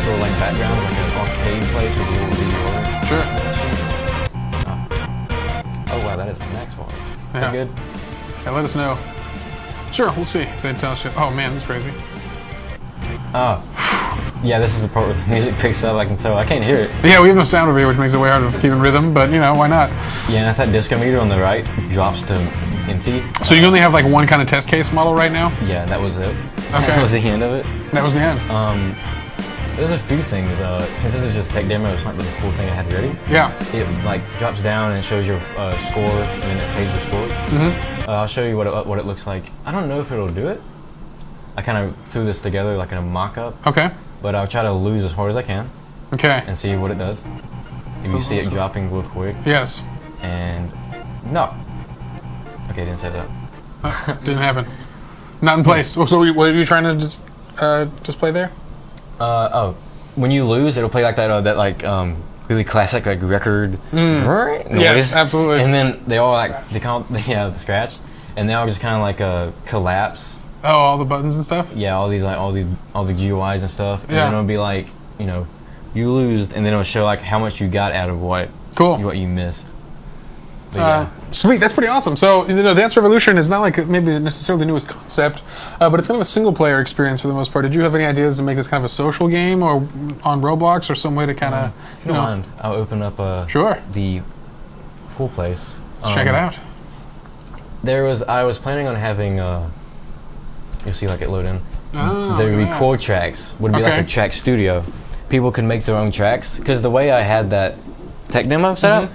S2: nice little like backgrounds, like an arcade place with a little video.
S1: Sure.
S2: Oh wow, that is max volume. Is
S1: Yeah.
S2: that good?
S1: Yeah, let us know. Sure, we'll see if they tell us. Oh man, this is crazy.
S2: Oh. Yeah, this is the part where the music picks up. I can tell. I can't hear it.
S1: Yeah, we have no sound over here, which makes it way harder to keep in rhythm. But you know, why not?
S2: Yeah, and if that disco meter on the right drops to empty.
S1: So you only have like one kind of test case model right now?
S2: Yeah, that was it.
S1: Okay.
S2: That was the end of it.
S1: That was the end.
S2: There's a few things. Since this is just a tech demo, it's not the full thing I had ready.
S1: Yeah.
S2: It like drops down and shows your score, and then it saves your score.
S1: Mm-hmm.
S2: I'll show you what it looks like. I don't know if it'll do it. I kind of threw this together like in a mock-up.
S1: Okay.
S2: But I'll try to lose as hard as I can.
S1: Okay.
S2: And see what it does. If you see it dropping real quick.
S1: Yes.
S2: And no. Okay, didn't set it up.
S1: Didn't happen. Not in place. So what are you trying to just display there?
S2: When you lose, it'll play like that really classic like record noise.
S1: Yes, absolutely.
S2: And then they the scratch, and they all just kind of like collapse.
S1: Oh, all the buttons and stuff.
S2: Yeah, all the GUIs and stuff. And
S1: Yeah.
S2: then it'll be like, you know, you lose, and then it'll show like how much you got out of what you missed. But, yeah.
S1: Sweet, that's pretty awesome. So, you know, Dance Revolution is not like maybe necessarily the newest concept, but it's kind of a single-player experience for the most part. Did you have any ideas to make this kind of a social game, or on Roblox, or some way to kind of,
S2: if you don't mind, I'll open up
S1: sure.
S2: the full place.
S1: Let's check it out.
S2: I was planning on having, you'll see like it load in.
S1: Oh,
S2: The
S1: look at
S2: record tracks would be like a track studio. People could make their own tracks, because the way I had that tech demo set up,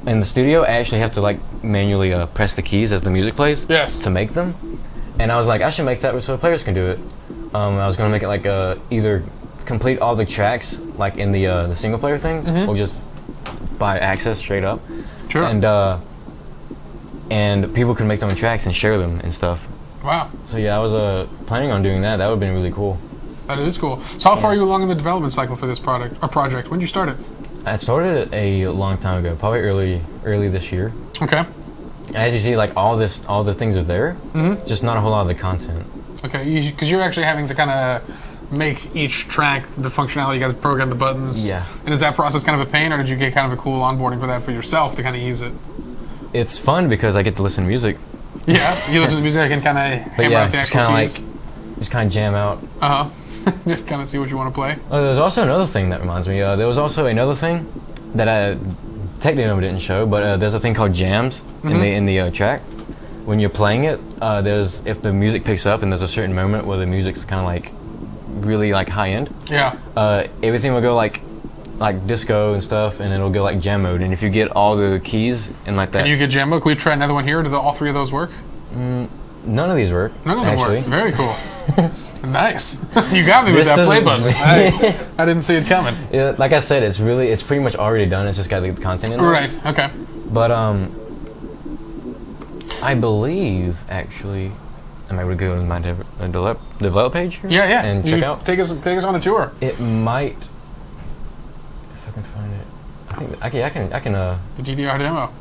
S2: in the studio, I actually have to like manually press the keys as the music plays to make them. And I was like, I should make that so players can do it. I was going to make it like either complete all the tracks like in the single player thing, or just buy access straight up.
S1: Sure.
S2: And people could make their own tracks and share them and stuff.
S1: Wow.
S2: So yeah, I was planning on doing that. That would have been really cool.
S1: That is cool. So how far are you along in the development cycle for this project? When did you start it?
S2: I started it a long time ago, probably early this year.
S1: Okay.
S2: As you see, like all the things are there, just not a whole lot of the content.
S1: Okay, because you're actually having to kind of make each track the functionality. You got to program the buttons.
S2: Yeah.
S1: And is that process kind of a pain, or did you get kind of a cool onboarding for that for yourself to kind of use it?
S2: It's fun because I get to listen to music.
S1: Yeah, you listen to music and kind of hammer out the actual keys.
S2: Just kind of jam out.
S1: Just kind of see what you want to play.
S2: Oh, there's also another thing that reminds me. There was also another thing that tech demo didn't show, but there's a thing called jams in the track. When you're playing it, if the music picks up and there's a certain moment where the music's kind of like really like high end.
S1: Yeah.
S2: Everything will go like disco and stuff, and it'll go like jam mode. And if you get all the keys and like that,
S1: can you get jam mode? Can we try another one here? Do all three of those work?
S2: None of these work.
S1: None of them
S2: actually.
S1: work. Very cool. Nice. You got me with that play button. I didn't see it coming.
S2: Yeah, like I said, it's pretty much already done. It's just got the content in there.
S1: Right. Okay.
S2: But I believe actually, am I able to go to my develop page here?
S1: Yeah.
S2: And check out.
S1: Take us on a tour.
S2: It might, if I can find it. I think I can.
S1: The GDR demo.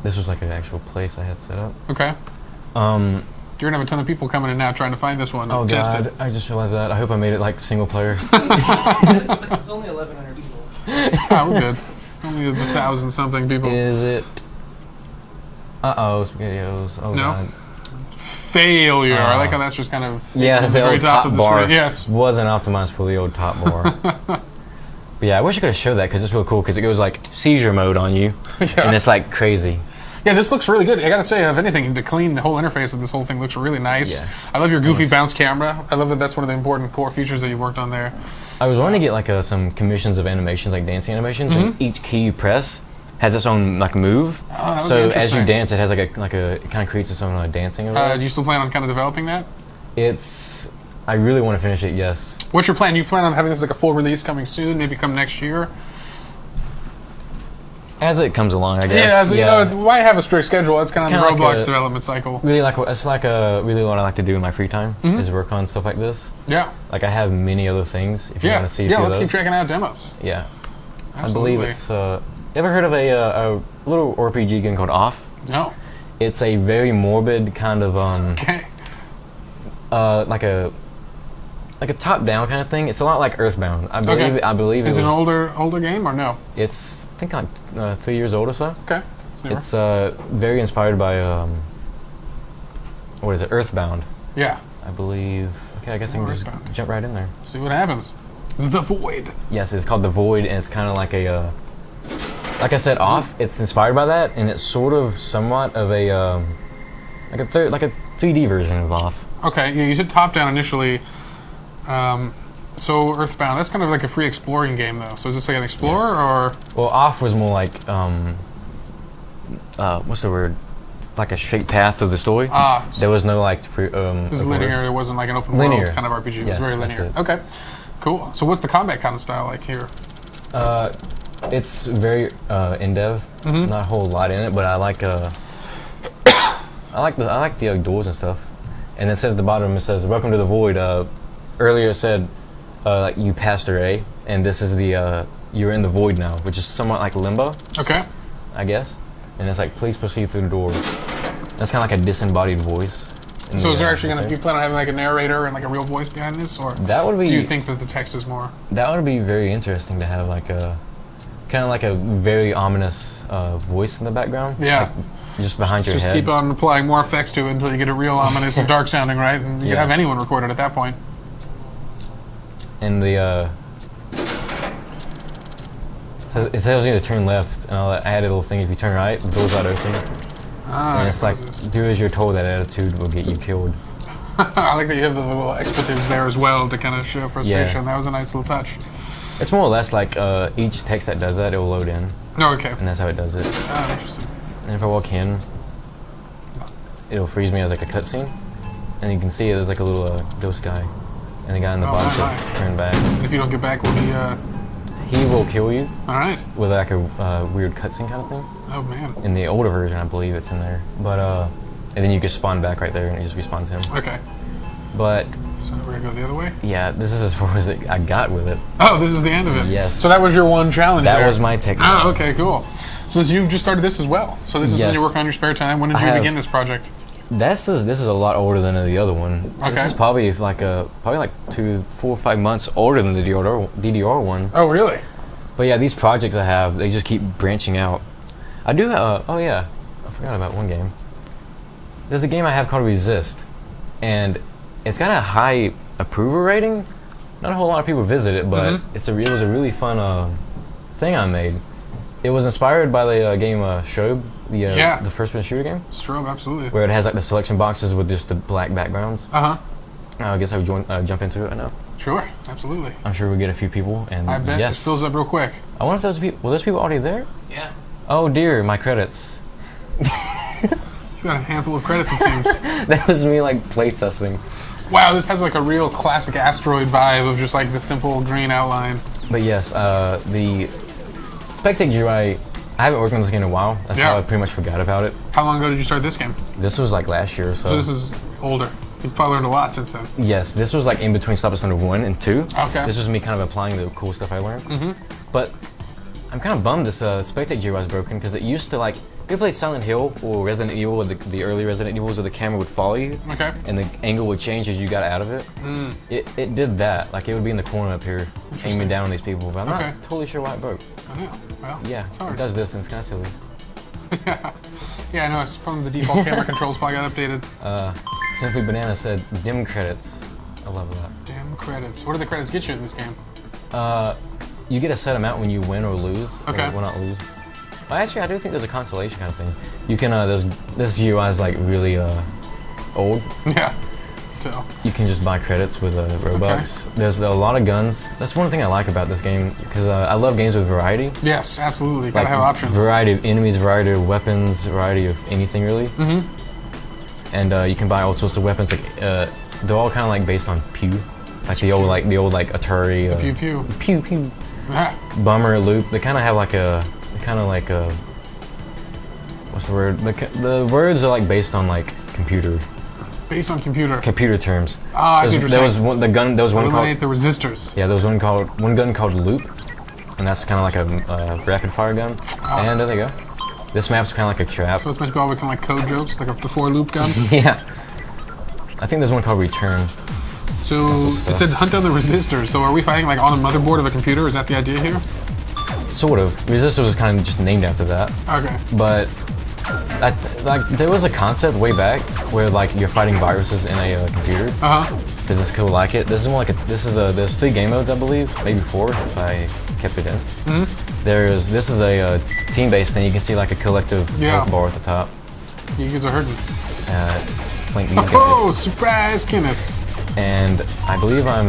S2: This was like an actual place I had set up.
S1: Okay. You're gonna have a ton of people coming in now trying to find this one.
S2: Oh
S1: test
S2: God!
S1: it.
S2: I just realized that. I hope I made it like single player.
S3: It's only 1,100 people.
S1: Oh, we're good. Only 1,000 something people.
S2: Is it? SpaghettiOs. Oh
S1: No.
S2: God.
S1: Failure. I like how that's just kind of
S2: the
S1: very
S2: old top
S1: of the
S2: bar
S1: screen. Yes.
S2: wasn't optimized for the old top bar. But yeah, I wish I could have showed that because it's real cool because it goes like seizure mode on you, and it's like crazy.
S1: Yeah, this looks really good. I gotta say, if anything, the clean whole interface of this whole thing looks really nice.
S2: Yeah.
S1: I love your goofy bounce camera. I love that that's one of the important core features that you worked on there.
S2: I was wanting to get like some commissions of animations, like dancing animations, and each key you press has its own like move.
S1: Oh, that would
S2: so
S1: be
S2: as you
S1: interesting.
S2: dance, it has it kind of creates its own dancing.
S1: Do you still plan on kind of developing that?
S2: I really want to finish it. Yes.
S1: What's your plan? You plan on having this like a full release coming soon, maybe come next year?
S2: As it comes along, I guess.
S1: You know, why have a strict schedule? That's kind of the
S2: kinda like
S1: Roblox development cycle.
S2: Really really what I like to do in my free time is work on stuff like this.
S1: Yeah.
S2: Like I have many other things. If you want to see a few
S1: let's
S2: of
S1: keep
S2: those.
S1: checking out demos.
S2: Yeah.
S1: Absolutely.
S2: I believe it's. You ever heard of a little RPG game called Off?
S1: No.
S2: It's a very morbid kind of
S1: Okay.
S2: like a like a top-down kind of thing. It's a lot like Earthbound. I believe.
S1: Okay.
S2: I believe
S1: Is it an
S2: was,
S1: older game or no?
S2: It's I think like 3 years old or so.
S1: Okay. Newer.
S2: It's very inspired by what is it? Earthbound,
S1: Yeah.
S2: I believe. Okay, I guess I can just
S1: Earthbound.
S2: jump right in there.
S1: See what happens. The Void.
S2: Yes, it's called The Void, and it's kind of like a, like I said, off. It's inspired by that, and it's sort of somewhat of a, like a 3D version of Off.
S1: Okay, yeah, you said top down initially. So Earthbound, that's kind of like a free exploring game though. So is this like an explorer or?
S2: Well, Off was more like, what's the word? Like a straight path through the story. There was no like free. It
S1: was linear. It wasn't like an open
S2: Linear.
S1: world kind of RPG. It
S2: Yes,
S1: was very
S2: that's
S1: linear.
S2: it.
S1: Okay, cool. So what's the combat kind of style like here?
S2: It's very in-dev. Not a whole lot in it, but I like I like the doors and stuff. And it says at the bottom, it says, "Welcome to the Void." Earlier it said, like you passed through A, and this is the you're in the Void now, which is somewhat like Limbo,
S1: Okay.
S2: I guess. And it's like, please proceed through the door. That's kind of like a disembodied voice.
S1: So is there actually going to be plan on having like a narrator and like a real voice behind this, or
S2: That would be.
S1: do you think that the text is more?
S2: That would be very interesting to have like a kind of like a very ominous voice in the background.
S1: Yeah.
S2: Like, just behind your
S1: Just
S2: head.
S1: keep on applying more effects to it until you get it real ominous and dark sounding, right? And you
S2: Yeah.
S1: can have anyone record it at that point.
S2: And the it tells you to turn left, and I added a little thing. If you turn right, the door's wide open. And it's like, do as you're told. That attitude will get you killed.
S1: I like that you have the little expletives there as well to kind of show frustration.
S2: Yeah.
S1: That was a nice little touch.
S2: It's more or less like each text that does that, it will load in,
S1: Oh, okay.
S2: and that's how it does it.
S1: Interesting.
S2: And if I walk in, it'll freeze me as like a cutscene, and you can see there's like a little ghost guy, and the guy in the bottom
S1: my,
S2: says turn back.
S1: If you don't get back, we'll be.
S2: He will kill you
S1: All right.
S2: with like a weird cutscene kind of thing.
S1: Oh man.
S2: In the older version, I believe it's in there, but and then you can spawn back right there, and it just respawns him.
S1: Okay.
S2: But
S1: So we're gonna go the other way.
S2: yeah, this is as far as I got with it.
S1: Oh, this is the end of it.
S2: Yes.
S1: So that was your one challenge.
S2: That
S1: there.
S2: was my technique.
S1: Oh, okay, cool. So you've just started this as well. So this is when
S2: Yes.
S1: you're working on your spare time. When did you begin this project?
S2: This is a lot older than the other one.
S1: Okay.
S2: This is probably like 4 or 5 months older than the DDR one.
S1: Oh, really?
S2: But yeah, these projects I have, they just keep branching out. I do have, oh yeah, I forgot about one game. There's a game I have called Resist, and it's got a high approval rating. Not a whole lot of people visit it, but it was a really fun thing I made. It was inspired by the game Strobe, the first-person shooter game,
S1: Strobe, absolutely.
S2: where it has like the selection boxes with just the black backgrounds.
S1: Uh-huh.
S2: I guess I would jump into it right now.
S1: Sure, absolutely.
S2: I'm sure we'll get a few people, and
S1: I bet
S2: yes.
S1: it fills up real quick.
S2: I wonder if those people, were those people already there?
S3: Yeah.
S2: Oh dear, my credits.
S1: You've got a handful of credits, it seems.
S2: That was me like playtesting.
S1: Wow, this has like a real classic asteroid vibe of just like the simple green outline.
S2: But yes, the Spectate UI, I haven't worked on this game in a while. That's how I pretty much forgot about it.
S1: How long ago did you start this game?
S2: This was like last year or so.
S1: So this is older. You've probably learned a lot since then.
S2: Yes, this was like in between Stop Us Under 1 and 2.
S1: Okay.
S2: This was me kind of applying the cool stuff I learned. But I'm kind of bummed this Spectate UI is broken, because it used to like, if you played Silent Hill or Resident Evil, with the early Resident Evils, where the camera would follow you.
S1: Okay.
S2: And the angle would change as you got out of it. It did that. Like it would be in the corner up here, aiming down on these people. But I'm not totally sure why it broke.
S1: I know. Well,
S2: Yeah,
S1: it's hard.
S2: it does this, and it's kind of silly.
S1: Yeah, I know. It's from the default camera controls probably got updated.
S2: Simply Banana said, dim credits. I love that.
S1: Damn credits. What do the credits get you in this game?
S2: You get a set amount when you win or lose.
S1: Okay.
S2: Well, not lose. Well, actually, I do think there's a consolation kind of thing. You can, this UI is like really old.
S1: Yeah. So.
S2: You can just buy credits with Robux.
S1: Okay.
S2: There's a lot of guns. That's one thing I like about this game, because I love games with variety.
S1: Yes, absolutely. Gotta
S2: Like,
S1: have options.
S2: Variety of enemies, variety of weapons, variety of anything really. And you can buy all sorts of weapons. Like they're all kind of like based on pew, like the old Atari.
S1: The pew pew.
S2: Pew pew.
S1: Ah,
S2: Bummer loop. They kind of have like a what's the word? The words are like based on like computer
S1: based on computer.
S2: terms.
S1: Ah, I see what you're
S2: There was
S1: saying.
S2: one there was one called
S1: Eliminate the resistors.
S2: yeah there was one gun called loop, and that's kind of like a rapid fire gun. And there they go. This map's kind of like a trap.
S1: So it's meant to be all kind of like code jokes, like the for loop gun.
S2: Yeah. I think there's one called return.
S1: So So it said hunt down the resistors. So are we fighting like on a motherboard of a computer? Is that the idea here?
S2: Sort of. Resistor was kind of just named after that.
S1: Okay.
S2: But like there was a concept way back where like you're fighting viruses in a computer. Because it's cool like it. This is more like there's 3 game modes I believe, maybe 4 if I kept it in. This is a team-based thing. You can see like a collective health bar at the top.
S1: You guys are hurting.
S2: Flank these guys.
S1: Oh, surprise, Kinnis!
S2: And I believe I'm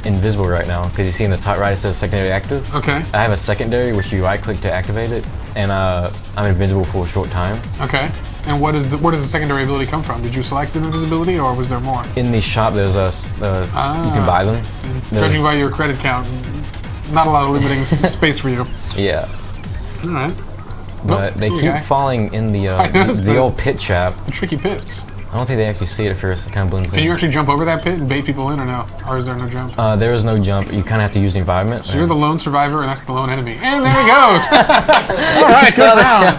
S2: invisible right now because you see in the top right it says secondary active.
S1: Okay.
S2: I have a secondary which you right click to activate it, and I'm invisible for a short time.
S1: Okay. And where does the secondary ability come from? Did you select an invisibility or was there more?
S2: In the shop there's you can buy them.
S1: Judging by your credit count, not a lot of limiting space for you.
S2: Yeah.
S1: All right.
S2: But they keep falling in the old pit trap.
S1: The tricky pits.
S2: I don't think they actually see it at first. It kind of blends in.
S1: Can you actually jump over that pit and bait people in or no? Or is there no jump?
S2: There is no jump. You kind of have to use the environment.
S1: So you're the lone survivor and that's the lone enemy. And there he goes! All right, good round.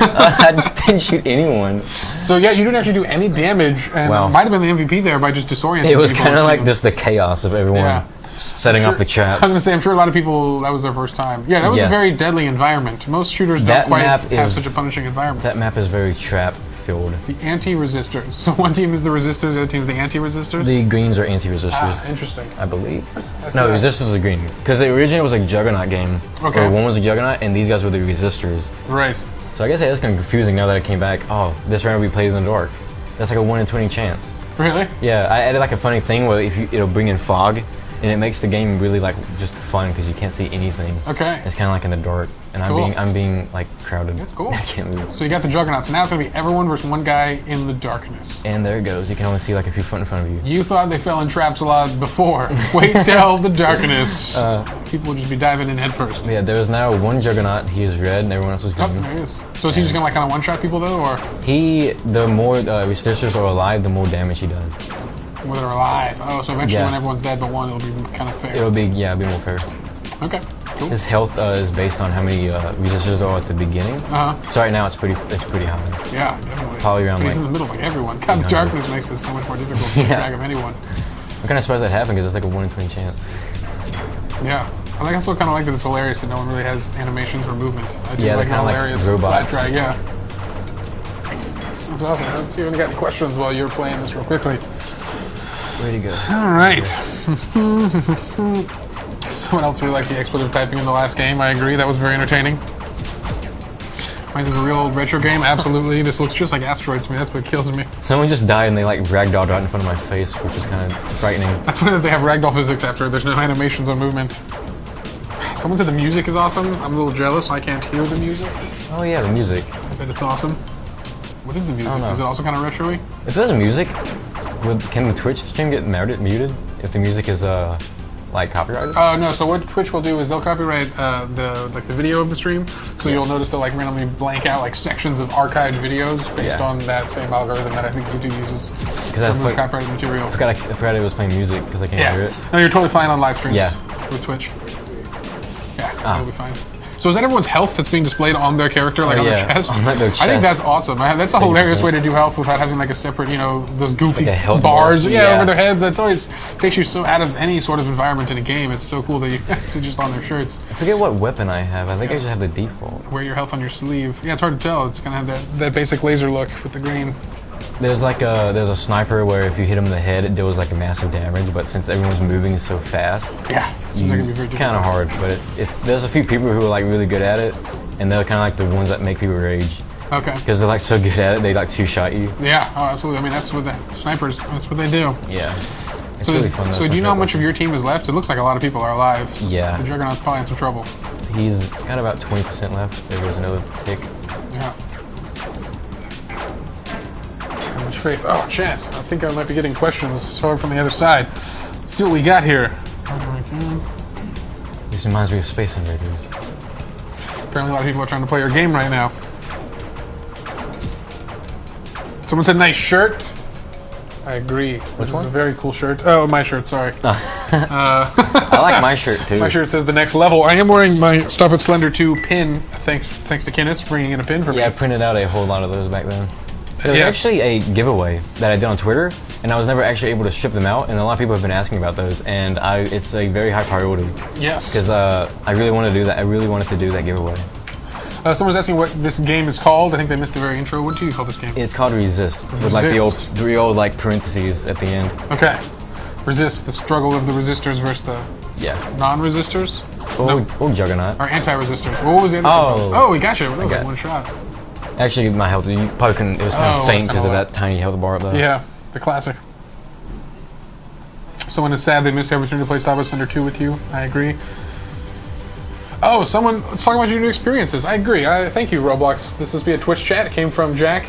S2: I didn't shoot anyone.
S1: So yeah, you didn't actually do any damage and might have been the MVP there by just disorienting
S2: It was
S1: people,
S2: kind of like just the chaos of everyone setting off the traps.
S1: I was going to say, I'm sure a lot of people, that was their first time. Yeah, that was a very deadly environment. Most shooters don't quite have such a punishing environment.
S2: That map is very trap filled.
S1: The anti-resistors. So one team is the resistors, the other team is the anti-resistors?
S2: The greens are anti-resistors.
S1: Interesting.
S2: I believe. No, resistors are green. Because the original was a Juggernaut game. Okay. Where one was a Juggernaut and these guys were the resistors.
S1: Right.
S2: So I guess that's kind of confusing now that it came back. Oh, this round we played in the dark. That's like a 1 in 20 chance.
S1: Really?
S2: Yeah, I added like a funny thing where it'll bring in fog. And it makes the game really like just fun because you can't see anything. Okay. It's kind of like in the dark, and I'm being like crowded.
S1: That's cool.
S2: I can't move.
S1: So you got the Juggernaut. So now it's gonna be everyone versus one guy in the darkness.
S2: And there it goes. You can only see like a few foot in front of you.
S1: You thought they fell in traps a lot before. Wait till the darkness. People will just be diving in head first.
S2: Yeah, there is now one Juggernaut. He is red, and everyone else is green.
S1: Oh, there he is. So is he just gonna like kind of one-shot people though, or?
S2: The more resistors are alive, the more damage he does.
S1: When they're alive. Oh, so eventually when everyone's dead but one, it'll be kind of fair.
S2: It'll be more fair.
S1: Okay, cool.
S2: His health is based on how many resistors are at the beginning. So right now it's pretty high.
S1: Yeah, definitely.
S2: Probably around
S1: he's in the middle like everyone. God, the darkness makes this so much more difficult to keep track of anyone.
S2: I'm kind of surprised that happened because it's like a 1 in 20 chance.
S1: Yeah. I think that's what kind of like that it's hilarious that no one really has animations or movement. I do
S2: like
S1: the hilarious
S2: robots.
S1: Flat drag, That's awesome. Let's see if we got any questions while you're playing this real quickly.
S2: Way to go.
S1: All right. Someone else really liked the expletive typing in the last game. I agree. That was very entertaining. Reminds me of a real old retro game. Absolutely. This looks just like Asteroids to me. That's what kills me.
S2: Someone just died and they like ragdolled right in front of my face, which is kind of frightening.
S1: That's funny that they have ragdoll physics after there's no animations or movement. Someone said the music is awesome. I'm a little jealous. I can't hear the music.
S2: Oh yeah, the music.
S1: I bet it's awesome. What is the music? Is it also kind of retro-y?
S2: If there's music, can the Twitch stream get muted if the music is like copyrighted?
S1: Oh no. So what Twitch will do is they'll copyright the video of the stream. So you'll notice they'll like randomly blank out like sections of archived videos based on that same algorithm that I think YouTube uses to remove copyrighted material.
S2: I forgot it was playing music because I can't hear it.
S1: No, you're totally fine on live streams. With Twitch. Yeah, it'll be fine. So is that everyone's health that's being displayed on their character, like on their chest?
S2: On their chest?
S1: I think that's awesome. That's a hilarious way to do health without having like a separate, those goofy
S2: like
S1: bars over their heads. That's always takes you so out of any sort of environment in a game. It's so cool that you actually just on their shirts.
S2: I forget what weapon I have. I think I just have the default.
S1: Wear your health on your sleeve. Yeah, it's hard to tell. It's gonna have that basic laser look with the green.
S2: There's a sniper where if you hit him in the head, it deals like a massive damage. But since everyone's moving so fast,
S1: seems like it'd be very difficult.
S2: Kind of hard. But there's a few people who are like really good at it, and they're kind of like the ones that make people rage.
S1: Okay.
S2: Because they're like so good at it, they like two-shot you.
S1: Yeah. Oh, absolutely. I mean, that's what snipers. That's what they do.
S2: Yeah.
S1: It's really fun. So do you know how much of your team is left? It looks like a lot of people are alive.
S2: Yeah.
S1: The Juggernaut's probably in some trouble.
S2: He's got about 20% left. There goes another tick.
S1: Yeah. Much faith. Oh, chat. I think I might be getting questions. Sorry from the other side. Let's see what we got here.
S2: This reminds me of Space Invaders.
S1: Apparently a lot of people are trying to play your game right now. Someone said nice shirt. I agree. This is a very cool shirt. Oh, my shirt, sorry.
S2: I like my shirt too.
S1: My shirt says the next level. I am wearing my Stop It Slender 2 pin. Thanks to Kinnis for bringing in a pin for me.
S2: Yeah, I printed out a whole lot of those back then. There's actually a giveaway that I did on Twitter, and I was never actually able to ship them out, and a lot of people have been asking about those, and it's a very high priority.
S1: Yes.
S2: Because I really want to do that. I really wanted to do that giveaway.
S1: Someone's asking what this game is called. I think they missed the very intro. What do you call this game?
S2: It's called Resist, with like the old like parentheses at the end.
S1: Okay. Resist, the struggle of the resistors versus the non-resistors?
S2: Or Juggernaut.
S1: Or anti-resistors. What was the other thing? Oh, we got you. That was like one shot.
S2: Actually, my health, you probably couldn't, it was kind of faint because of that tiny health bar up there.
S1: Yeah, the classic. Someone is sad they missed the opportunity to play Star Wars Thunder 2 with you. I agree. Oh, let's talk about your new experiences. I agree. Thank you, Roblox. This must be a Twitch chat. It came from Jack.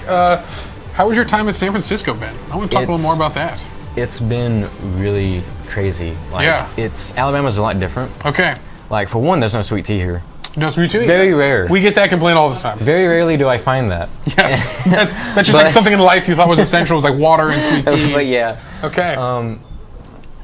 S1: How was your time at San Francisco, Ben? I want to talk a little more about that.
S2: It's been really crazy. Like, Alabama's a lot different.
S1: Okay.
S2: Like, for one, there's no sweet tea here.
S1: No sweet tea?
S2: Very rare.
S1: We get that complaint all the time.
S2: Very rarely do I find that.
S1: Yes. That's just like something in life you thought was essential, was like water and sweet tea.
S2: But yeah.
S1: Okay.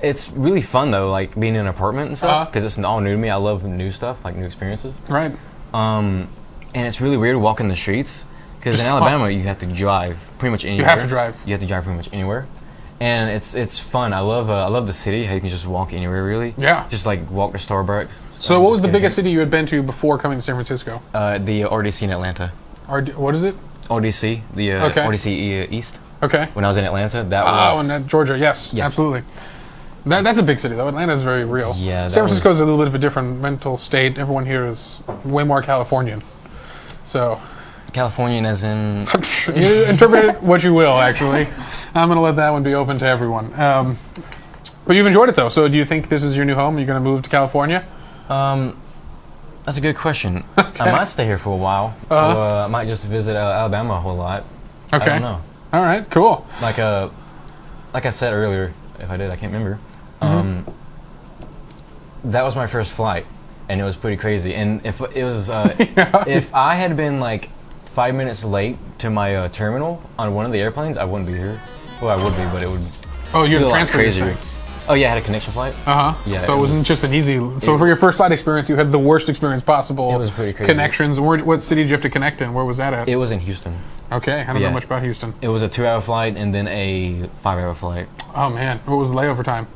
S2: It's really fun, though, like being in an apartment and stuff, because it's all new to me. I love new stuff, like new experiences.
S1: Right.
S2: And it's really weird walking the streets, because in Alabama, you have to drive pretty much anywhere.
S1: You have to drive.
S2: You have to drive pretty much anywhere. And it's fun. I love the city, how you can just walk anywhere, really.
S1: Yeah.
S2: Just like walk to Starbucks.
S1: So what was the biggest city you had been to before coming to San Francisco?
S2: The RDC in Atlanta.
S1: What is it?
S2: RDC, the RDC East.
S1: Okay.
S2: When I was in Atlanta, that was...
S1: Oh, in Georgia, yes, absolutely. That's a big city, though. Atlanta is very real.
S2: Yeah,
S1: San Francisco is a little bit of a different mental state. Everyone here is way more Californian. So...
S2: Californian as in...
S1: You interpret it what you will, actually. I'm going to let that one be open to everyone. But you've enjoyed it, though. So do you think this is your new home? Are you going to move to California?
S2: That's a good question. Okay. I might stay here for a while. Or I might just visit Alabama a whole lot.
S1: Okay.
S2: I don't know.
S1: All right, cool.
S2: Like I said earlier, if I did, I can't remember. That was my first flight, and it was pretty crazy. And if it was, if I had been like 5 minutes late to my terminal on one of the airplanes, I wouldn't be here. Well, I would be, but it would.
S1: Oh, you had
S2: a
S1: transfer
S2: crazier. Oh yeah, I had a connection flight.
S1: Yeah. So it wasn't just an easy. So for your first flight experience, you had the worst experience possible.
S2: It was pretty crazy.
S1: Connections. What city did you have to connect in? Where was that at?
S2: It was in Houston.
S1: Okay, I don't know much about Houston.
S2: It was a 2-hour flight and then a 5-hour flight.
S1: Oh man, what was the layover time?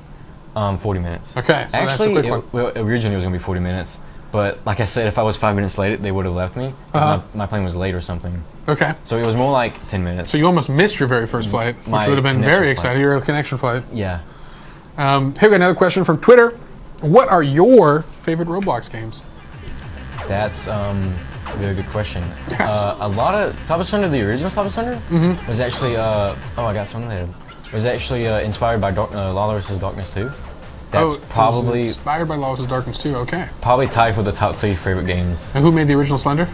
S2: 40 minutes.
S1: Okay, so
S2: actually,
S1: that's a quick one.
S2: Originally it was gonna be 40 minutes, but like I said, if I was 5 minutes late, they would have left me because my plane was late or something.
S1: Okay.
S2: So it was more like 10 minutes.
S1: So you almost missed your very first flight, which would have been very exciting. Your connection flight.
S2: Yeah.
S1: Here we got another question from Twitter. What are your favorite Roblox games?
S2: That's a very good question.
S1: Yes.
S2: A lot of Top of Thunder, the original Top of Thunder, was actually I got something there. Was actually inspired by Lawless's Darkness 2. That's probably
S1: inspired by Lawless's Darkness 2. Okay.
S2: Probably tied for the top 3 favorite games.
S1: And who made the original Slender?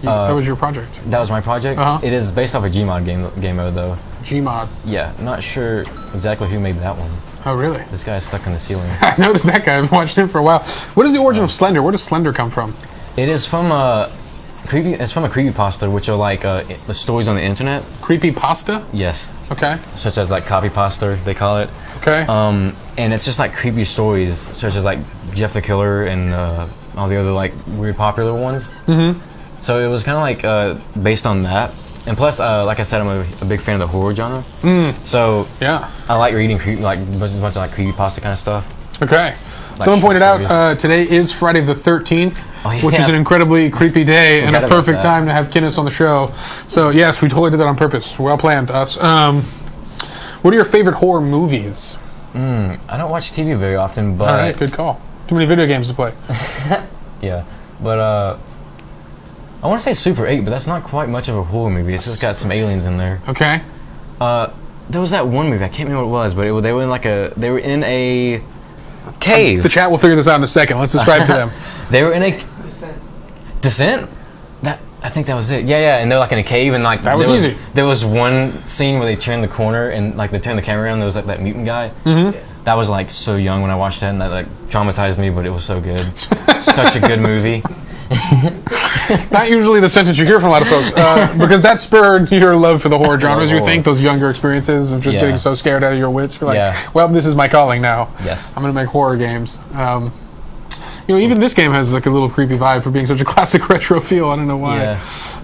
S1: That was your project.
S2: That was my project. It is based off a Gmod game mode, though.
S1: Gmod.
S2: Yeah, not sure exactly who made that one.
S1: Oh, really?
S2: This guy is stuck in the ceiling.
S1: I noticed that guy. I've watched him for a while. What is the origin of Slender? Where does Slender come from?
S2: It is from it's from a creepypasta, which are like the stories on the internet.
S1: Creepypasta?
S2: Yes.
S1: Okay.
S2: Such as like copypasta, they call it.
S1: Okay.
S2: And it's just like creepy stories, such as like Jeff the Killer and all the other like weird popular ones. So it was kind of like based on that. And plus, like I said, I'm a big fan of the horror genre. So
S1: yeah,
S2: I like reading like a bunch of like creepypasta kind of stuff.
S1: Okay.
S2: Like
S1: someone pointed out today is Friday the 13th, which is an incredibly creepy day and a perfect time to have Kinnis on the show. So yes, we totally did that on purpose. Well planned, us. What are your favorite horror movies?
S2: I don't watch TV very often, but
S1: all right, good call. Too many video games to play.
S2: Yeah, but I want to say Super 8, but that's not quite much of a horror movie. It's just got some aliens in there. Okay. There was that one movie. I can't remember what it was, but they were in a cave.
S1: The chat will figure this out in a second. Let's describe to them.
S2: They were in a
S3: Descent.
S2: Descent. I think that was it. Yeah, and they're like in a cave, and like
S1: that was easy.
S2: There was one scene where they turned the corner and like they turned the camera around. There was like that mutant guy. That was like so young when I watched that, and that like traumatized me, but it was so good. Such a good movie.
S1: Not usually the sentence you hear from a lot of folks, because that spurred your love for the horror genres. You think those younger experiences of just getting so scared out of your wits. You're like, well, this is my calling now.
S2: Yes,
S1: I'm going to make horror games. You know, even this game has like a little creepy vibe for being such a classic retro feel. I don't know why.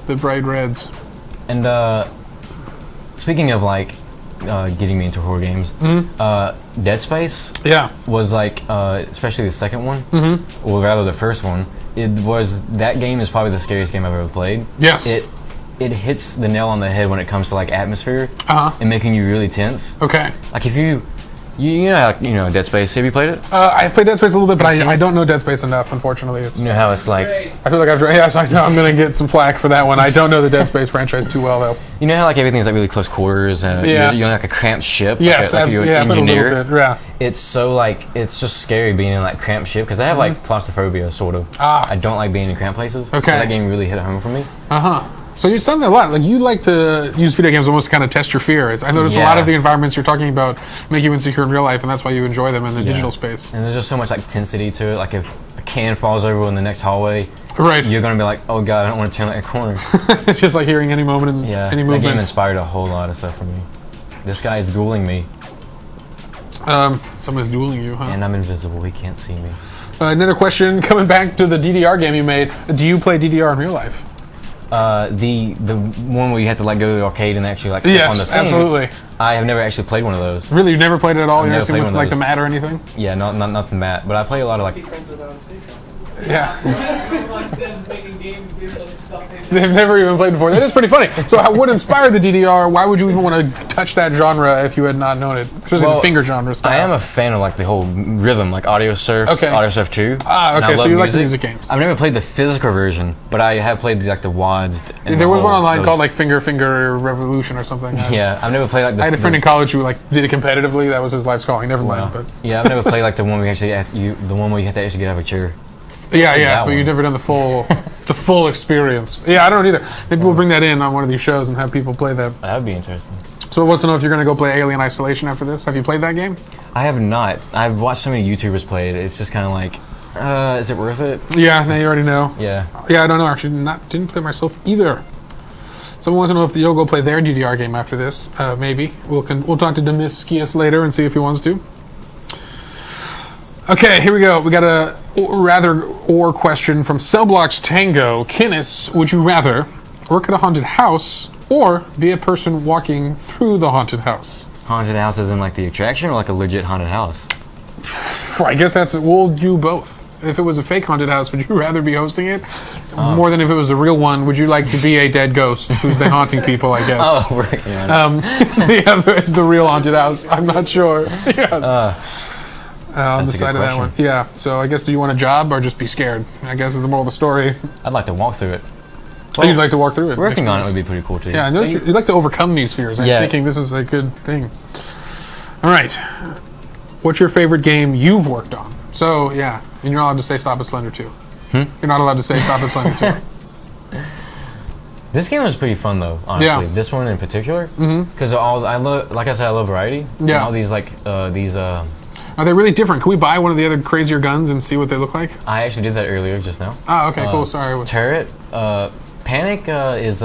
S1: The bright reds.
S2: And speaking of like getting me into horror games, Dead Space
S1: Yeah.
S2: was like, especially the second one, or rather the first one. That game is probably the scariest game I've ever played.
S1: Yes.
S2: It hits the nail on the head when it comes to like atmosphere
S1: Uh-huh.
S2: and making you really tense.
S1: Okay.
S2: Like if you know Dead Space. Have you played it?
S1: I played Dead Space a little bit, but
S2: Have you seen
S1: I
S2: it?
S1: don't know Dead Space enough, unfortunately. It's,
S2: You know how it's like.
S3: Great.
S1: I feel like I know I'm going to get some flack for that one. I don't know the Dead Space franchise too well, though.
S2: You know how like everything's like really close quarters and
S1: Yeah.
S2: you're on like a cramped ship.
S1: Yes,
S2: like you're an
S1: I've been a
S2: engineer.
S1: little bit, yeah.
S2: It's so like it's just scary being in like cramped ship because I have like claustrophobia sort of.
S1: Ah.
S2: I don't like being in cramped places.
S1: Okay.
S2: So that game really hit home for me.
S1: Uh-huh. So it sounds a lot like you like to use video games almost to kind of test your fear. I notice a lot
S2: Yeah.
S1: of the environments you're talking about make you insecure in real life, and that's why you enjoy them in the
S2: Yeah.
S1: digital space.
S2: And there's just so much like tensity to it. Like if a can falls over in the next hallway,
S1: Right.
S2: you're gonna be like, oh god, I don't want to turn that corner.
S1: It's just like hearing any moment in
S2: Yeah,
S1: any
S2: that game
S1: movement.
S2: inspired a whole lot of stuff for me. This guy is dueling me,
S1: Someone's dueling you, huh?
S2: and I'm invisible. He can't see me.
S1: Another question coming back to the DDR game you made. Do you play DDR in real life?
S2: The one where you have to like go to the arcade and actually like step on the
S1: Yes,
S2: thing.
S1: absolutely.
S2: I have never actually played one of those.
S1: Really, you've never played it at all?
S2: I've
S1: You've never
S2: never
S1: seen
S2: played
S1: what's
S2: one
S1: like
S2: of
S1: the mat or anything?
S2: Yeah, nothing bad. But I play a lot of
S3: Be
S2: like.
S3: friends with them. Say something.
S1: Yeah.
S3: Roblox devs making games based on stuff they
S1: They've never even played before. That is pretty funny. So what inspired the DDR? Why would you even want to touch that genre if you had not known it? Especially the
S2: Well,
S1: finger genre style.
S2: I am a fan of like the whole rhythm, like Audio Surf,
S1: Okay.
S2: Audio Surf 2.
S1: Ah,
S2: and I
S1: okay, so
S2: love
S1: you like the music games.
S2: I've never played the physical version, but I have played like the WADs. And
S1: There was
S2: the
S1: one
S2: whole-
S1: online
S2: those-
S1: called like Finger Revolution or something.
S2: Yeah, I've never played like the.
S1: I had a friend in college who like did it competitively. That was his life's calling. Never mind. But
S2: Yeah, I've never played like the one where you actually the one where you have to actually get out of a chair.
S1: yeah,
S2: that
S1: but you've
S2: one.
S1: never done the full experience. Yeah, I don't either. Maybe we'll bring that in on one of these shows and have people play that.
S2: That would be interesting.
S1: So, what's to know if you're going to go play Alien Isolation after this? Have you played that game?
S2: I have not. I've watched so many YouTubers play it. It's just kind of like, is it worth it?
S1: Yeah, now you already know.
S2: Yeah.
S1: Yeah, I don't know. Actually, didn't play myself either. Someone wants to know if you'll go play their DDR game after this. Maybe we'll talk to Demiscius later and see if he wants to. Okay, here we go. We got a or question from Cellblocks Tango. Kinnis, would you rather work at a haunted house or be a person walking through the haunted house?
S2: Haunted house is in like the attraction or like a legit haunted house?
S1: I guess we'll do both. If it was a fake haunted house, would you rather be hosting it more than if it was a real one? Would you like to be a dead ghost who's been haunting people? I guess.
S2: Oh, right. Yeah.
S1: It's the real haunted house. I'm not sure. Yes. On the
S2: that's a
S1: side
S2: good
S1: of that one.
S2: question.
S1: Yeah. So I guess, do you want a job or just be scared? I guess is the moral of the story.
S2: I'd like to walk through it.
S1: You'd like to walk through it.
S2: Working on it would be pretty cool too.
S1: Yeah, I noticed you'd like to overcome these fears. I'm
S2: Yeah.
S1: thinking this is a good thing. All right. What's your favorite game you've worked on? So, yeah, and you're not allowed to say Stop at Slender 2. You're not allowed to say Stop at Slender 2.
S2: This game was pretty fun though, honestly.
S1: Yeah.
S2: This one in particular, because like I said, I love variety. And
S1: Yeah.
S2: all these
S1: Are they really different? Can we buy one of the other crazier guns and see what they look like?
S2: I actually did that earlier just now.
S1: Ah, okay, cool. Sorry.
S2: Turret, panic is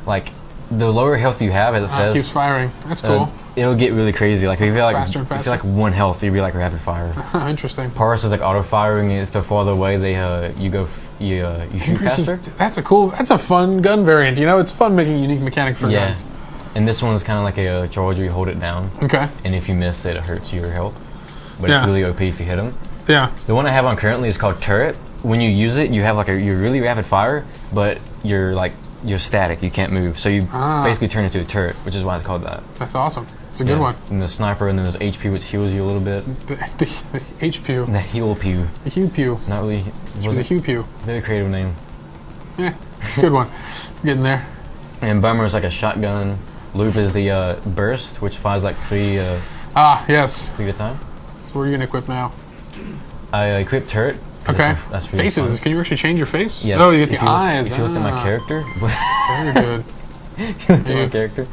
S2: like the lower health you have, as it
S1: It keeps
S2: says.
S1: firing. That's cool.
S2: It'll get really crazy. Like if you're like
S1: Faster and
S2: if
S1: faster.
S2: you're like 1 health, you'd be like rapid fire.
S1: Interesting.
S2: Parse is like auto firing. If they're farther away, you shoot faster.
S1: That's a fun gun variant. You know, it's fun making unique mechanics for
S2: Yeah.
S1: guns.
S2: And this one's kind of like a charge where you hold it down,
S1: Okay.
S2: and if you miss it, it hurts your health. But
S1: Yeah.
S2: it's really OP if you hit them.
S1: Yeah.
S2: The one I have on currently is called Turret. When you use it, you have like you're really rapid fire, but you're static. You can't move, so you basically turn into a turret, which is why it's called that.
S1: That's awesome. It's a good
S2: Yeah.
S1: one.
S2: And the sniper, and then there's HP, which heals you a little bit.
S1: The H-Pew.
S2: And the heal pew,
S1: The Hugh Pew.
S2: not really. Was
S1: The
S2: it
S1: Hugh Pew.
S2: very creative name?
S1: Yeah, it's a good one. Getting there.
S2: And Bummer is like a shotgun. Loop is the burst, which fires like three at
S1: Yes.
S2: a time.
S1: So what are you going to equip now?
S2: I equipped Turret. 'cause
S1: Okay.
S2: that's really
S1: Faces.
S2: fun.
S1: Can you actually change your face?
S2: Yes.
S1: Oh, you get
S2: if
S1: the eyes.
S2: If you looked at my character,
S1: Very good.
S2: my character,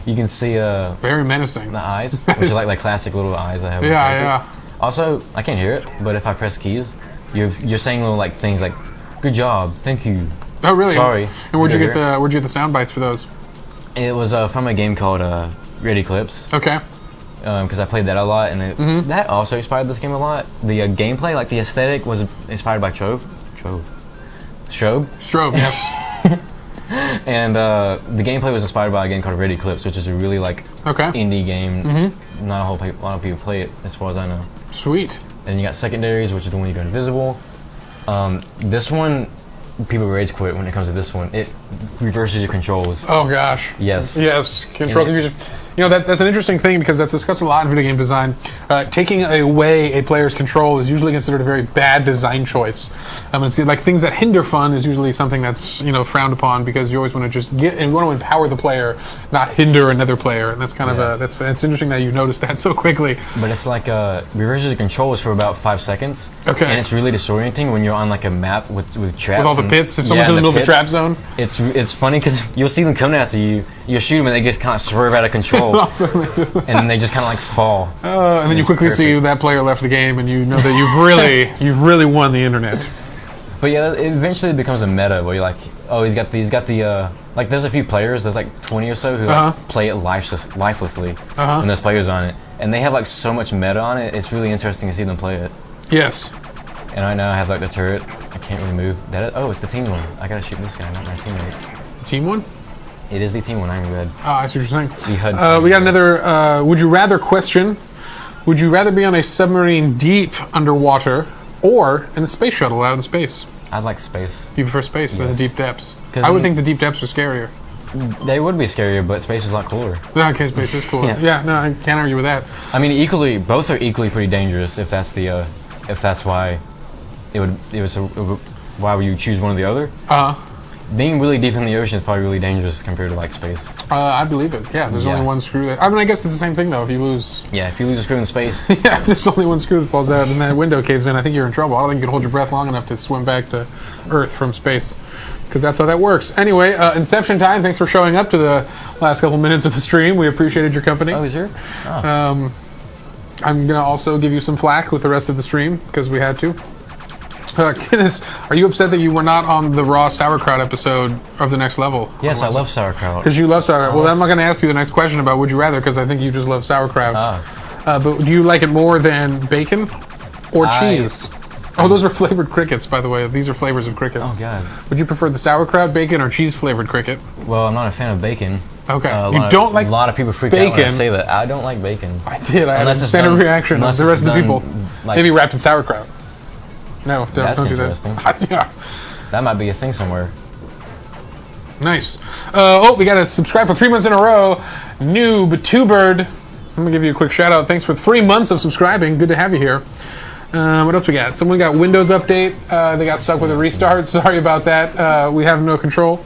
S2: you can see
S1: Very menacing.
S2: the eyes, which are like classic little eyes I have. on the
S1: Yeah,
S2: character. Also, I can't hear it, but if I press keys, you're saying little like things like, "Good job, thank you."
S1: Oh, really?
S2: Sorry.
S1: And where'd you
S2: You're
S1: get the sound bites for those?
S2: It was from a game called Red Eclipse,
S1: Okay.
S2: because I played that a lot, and that also inspired this game a lot. The gameplay, like the aesthetic, was inspired by Strobe.
S1: Strobe, yes.
S2: And the gameplay was inspired by a game called Red Eclipse, which is a really like indie game. Not a lot of people play it, as far as I know.
S1: Sweet.
S2: And you got secondaries, which is the one you go invisible. This one, people rage quit when it comes to this one. It reverses your controls.
S1: Oh gosh.
S2: Yes.
S1: Yes. Control confusion. You know, that's an interesting thing because that's discussed a lot in video game design. Taking away a player's control is usually considered a very bad design choice. It's like things that hinder fun is usually something that's, you know, frowned upon because you always want to just get and want to empower the player, not hinder another player. And that's kind of that's interesting that you noticed that so quickly.
S2: But it's like reverses the controls for about 5 seconds.
S1: Okay.
S2: And it's really disorienting when you're on like a map with traps.
S1: With all the pits. If someone's in the middle of the trap zone.
S2: It's funny because you'll see them coming after you. You shoot them and they just kind of swerve out of control. And then they just kind of like fall.
S1: And then you quickly see that player left the game, and you know that you've really won the internet.
S2: But yeah, it eventually becomes a meta where you're like, oh, he's got the like there's a few players, there's like 20 or so who like, play it lifelessly, and there's players on it, and they have like so much meta on it. It's really interesting to see them play it.
S1: Yes.
S2: And right now I have like the turret. I can't really move. It's the team one. I gotta shoot this guy, not my teammate.
S1: It's the team one.
S2: It is the team one. I'm in red.
S1: Oh, I see what you're saying.
S2: The HUD.
S1: We got another would you rather question. Would you rather be on a submarine deep underwater or in a space shuttle out in space?
S2: I'd like space.
S1: You prefer space than the deep depths?
S2: 'Cause
S1: I would think the deep depths are scarier.
S2: They would be scarier, but space is a lot cooler.
S1: Okay, space is cooler. Yeah, no, I can't argue with that.
S2: I mean, both are equally pretty dangerous. If that's why why would you choose one or the other? Being really deep in the ocean is probably really dangerous compared to like space.
S1: I believe it. Yeah, there's only one screw there. I mean, I guess it's the same thing though. If you lose.
S2: Yeah, if you lose a screw in space.
S1: Yeah, if there's only one screw that falls out and that window caves in, I think you're in trouble. I don't think you can hold your breath long enough to swim back to Earth from space, because that's how that works. Anyway, Inception time. Thanks for showing up to the last couple minutes of the stream. We appreciated your company.
S2: Oh, sure. Oh.
S1: I'm gonna also give you some flack with the rest of the stream because we had to. Kinnis, are you upset that you were not on the raw sauerkraut episode of the next level?
S2: Yes, I love sauerkraut.
S1: Because you love sauerkraut. Well, then I'm not going to ask you the next question about would you rather, because I think you just love sauerkraut. But do you like it more than bacon or cheese? Oh, those are flavored crickets, by the way. These are flavors of crickets.
S2: Oh, God.
S1: Would you prefer the sauerkraut, bacon, or cheese-flavored cricket?
S2: Well, I'm not a fan of bacon.
S1: Okay. You don't like bacon?
S2: A lot of people freak out when I say that. I don't like bacon.
S1: I did. I had a standard reaction of the rest of the people. Like, maybe wrapped in sauerkraut. No, don't do that. Yeah.
S2: That might be a thing somewhere.
S1: Nice. We got to subscribe for 3 months in a row. Noob Two-Bird. I'm going to give you a quick shout out. Thanks for 3 months of subscribing. Good to have you here. What else we got? Someone got Windows update. They got stuck with a restart. Sorry about that. We have no control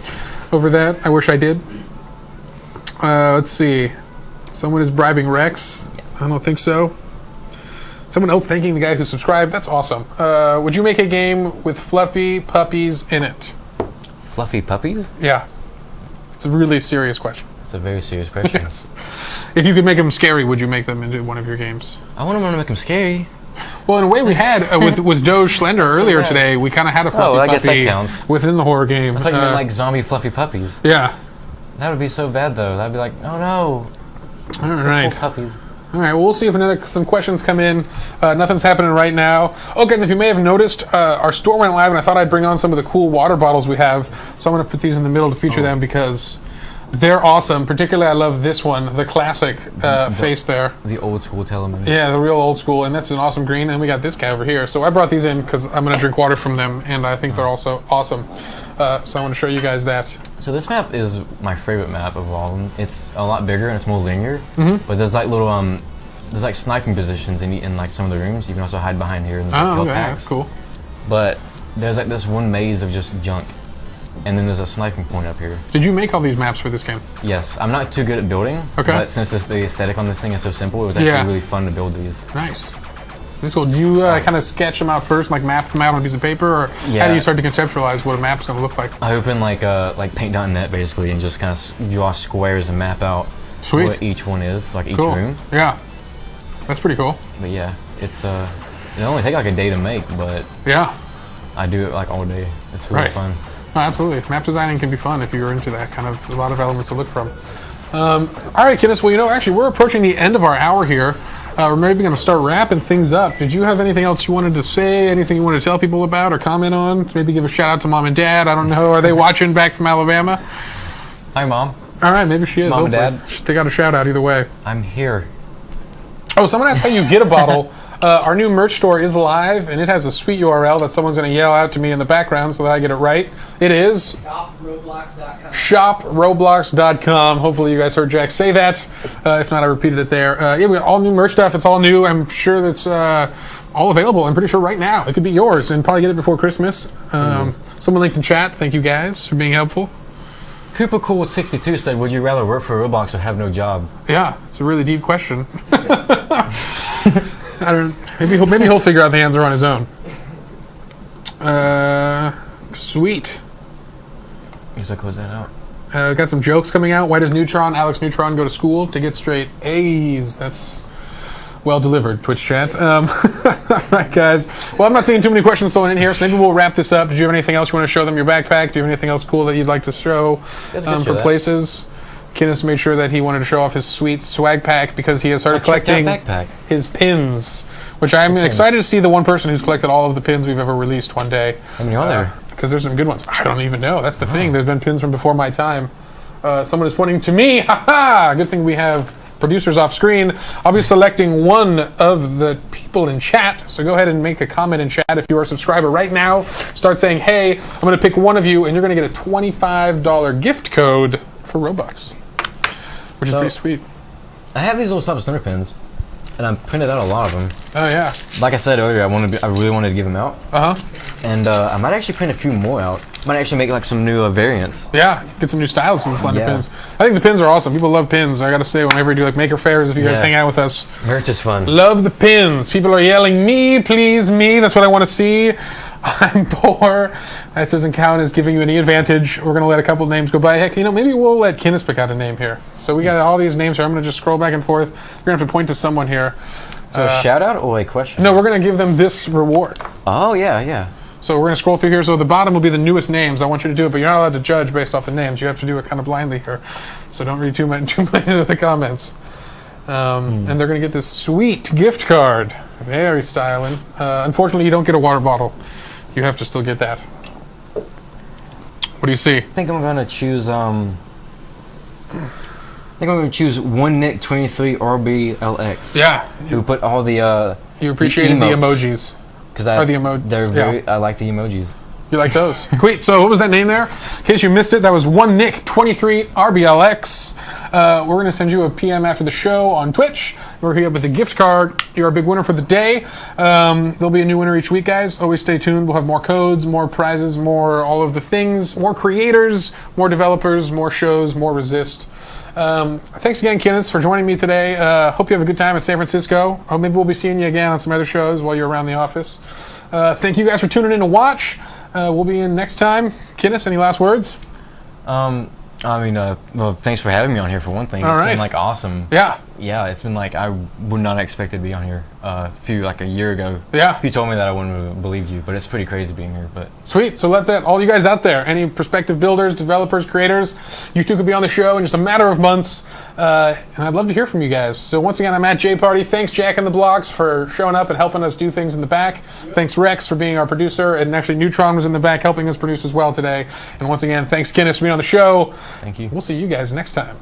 S1: over that. I wish I did. Let's see. Someone is bribing Rex. I don't think so. Someone else thanking the guy who subscribed. That's awesome. Would you make a game with fluffy puppies in it?
S2: Fluffy puppies?
S1: Yeah. It's a really serious question.
S2: It's a very serious question.
S1: Yes. If you could make them scary, would you make them into one of your games?
S2: I wouldn't want to make them scary.
S1: Well, in a way we had with Doge Slender earlier today, we kind of had a fluffy puppy
S2: guess that counts.
S1: Within the horror game.
S2: I thought you meant like zombie fluffy puppies.
S1: Yeah.
S2: That would be so bad, though. That'd be like, oh no.
S1: All right.
S2: Puppies.
S1: All right, well, we'll see if some questions come in. Nothing's happening right now. Oh, guys, if you may have noticed, our store went live, and I thought I'd bring on some of the cool water bottles we have. So I'm going to put these in the middle to feature them because they're awesome. Particularly, I love this one, the classic face there.
S2: The old school Telemann.
S1: Yeah, the real old school, and that's an awesome green. And we got this guy over here. So I brought these in because I'm going to drink water from them, and I think they're also awesome. So I want to show you guys that.
S2: So this map is my favorite map of all of them. It's a lot bigger and it's more linear. But there's like little there's like sniping positions in like some of the rooms. You can also hide behind here. And
S1: okay, that's cool.
S2: But there's like this one maze of just junk, and then there's a sniping point up here.
S1: Did you make all these maps for this game?
S2: Yes, I'm not too good at building. Okay. But since the aesthetic on this thing is so simple, it was actually really fun to build these.
S1: Nice. This cool. Do you kind of sketch them out first, like map them out on a piece of paper, or how do you start to conceptualize what a map's going to look like?
S2: I open like paint.net basically, and just kind of draw squares and map out what each one is, like each room.
S1: Yeah, that's pretty cool.
S2: But yeah, it's it only take like a day to make, but
S1: yeah,
S2: I do it like all day. It's really fun.
S1: No, absolutely, map designing can be fun if you're into that kind of a lot of elements to look from. All right, Kinnis. Well, actually, we're approaching the end of our hour here. We're maybe going to start wrapping things up. Did you have anything else you wanted to say? Anything you want to tell people about or comment on? Maybe give a shout out to Mom and Dad. I don't know. Are they watching back from Alabama?
S2: Hi, Mom.
S1: All right, maybe she is.
S2: Mom and
S1: hopefully.
S2: Dad.
S1: They got a shout out either way.
S2: I'm here.
S1: Oh, someone asked how you get a bottle. Our new merch store is live, and it has a sweet URL that someone's going to yell out to me in the background so that I get it right. It is
S3: ShopRoblox.com.
S1: ShopRoblox.com. Hopefully you guys heard Jack say that. If not, I repeated it there. Yeah, we got all new merch stuff. It's all new. I'm sure that's all available. I'm pretty sure right now. It could be yours, and probably get it before Christmas. Someone linked in chat. Thank you guys for being helpful.
S2: Cooper Cool 62 said, "Would you rather work for Roblox or have no job?"
S1: Yeah, it's a really deep question. I don't. Maybe he'll figure out the answer on his own. Sweet.
S2: Guess I'll close that out.
S1: Got some jokes coming out. Why does Alex Neutron go to school? To get straight A's. That's well delivered, Twitch chat. All right, guys. Well, I'm not seeing too many questions thrown in here, so maybe we'll wrap this up. Did you have anything else you want to show them? Your backpack? Do you have anything else cool that you'd like to show for places? Kinnis made sure that he wanted to show off his sweet swag pack because he has started collecting his pins, which I'm excited to see the one person who's collected all of the pins we've ever released one day.
S2: How many are there?
S1: Because there's some good ones. I don't even know. That's the thing. There's been pins from before my time. Someone is pointing to me. Ha-ha! Good thing we have producers off screen. I'll be selecting one of the people in chat, so go ahead and make a comment in chat if you are a subscriber right now. Start saying, hey, I'm going to pick one of you, and you're going to get a $25 gift code for Robux, which is pretty sweet.
S2: I have these little Stop Stunner pins, and I printed out a lot of them.
S1: Oh, yeah.
S2: Like I said earlier, I really wanted to give them out. And I might actually print a few more out. Might actually make like some new variants.
S1: Yeah, get some new styles in the slender pins. I think the pins are awesome. People love pins. I gotta say, whenever we do like maker fairs, if you guys hang out with us,
S2: merch is fun.
S1: Love the pins. People are yelling, me, please, me. That's what I want to see. I'm poor. That doesn't count as giving you any advantage. We're gonna let a couple names go by. Heck, maybe we'll let Kinnis pick out a name here. So we got all these names here. I'm gonna just scroll back and forth. You're gonna have to point to someone here.
S2: So a shout out or a question?
S1: No, we're gonna give them this reward.
S2: Oh yeah.
S1: So we're going to scroll through here. So the bottom will be the newest names. I want you to do it, but you're not allowed to judge based off the names. You have to do it kind of blindly here. So don't read too much into the comments. And they're going to get this sweet gift card. Very styling. Unfortunately, you don't get a water bottle. You have to still get that. What do you see?
S2: I think I'm going to choose... one Nick 23 RBLX.
S1: Yeah.
S2: Who put all the...
S1: you appreciated the emojis.
S2: Because I like the emojis.
S1: You like those? Sweet. So what was that name there? In case you missed it, that was one Nick 23 RBLX. We're going to send you a PM after the show on Twitch. We're here with a gift card. You're a big winner for the day. There'll be a new winner each week, guys. Always stay tuned. We'll have more codes, more prizes, more all of the things, more creators, more developers, more shows, more Resist. Thanks again, Kinnis, for joining me today. Hope you have a good time in San Francisco. Maybe we'll be seeing you again on some other shows while you're around the office. Thank you guys for tuning in to watch. We'll be in next time. Kinnis, any last words?
S2: Well, thanks for having me on here for one thing. It's been like awesome. Yeah, it's been like I would not expect to be on here a year ago. Yeah. If you told me that, I wouldn't have believed you, but it's pretty crazy being here. But
S1: sweet. So let all you guys out there, any prospective builders, developers, creators, you two could be on the show in just a matter of months. And I'd love to hear from you guys. So once again, I'm at J Party. Thanks, Jack and the Blocks, for showing up and helping us do things in the back. Thanks, Rex, for being our producer. And actually, Neutron was in the back helping us produce as well today. And once again, thanks, Kinnis, for being on the show.
S2: Thank you.
S1: We'll see you guys next time.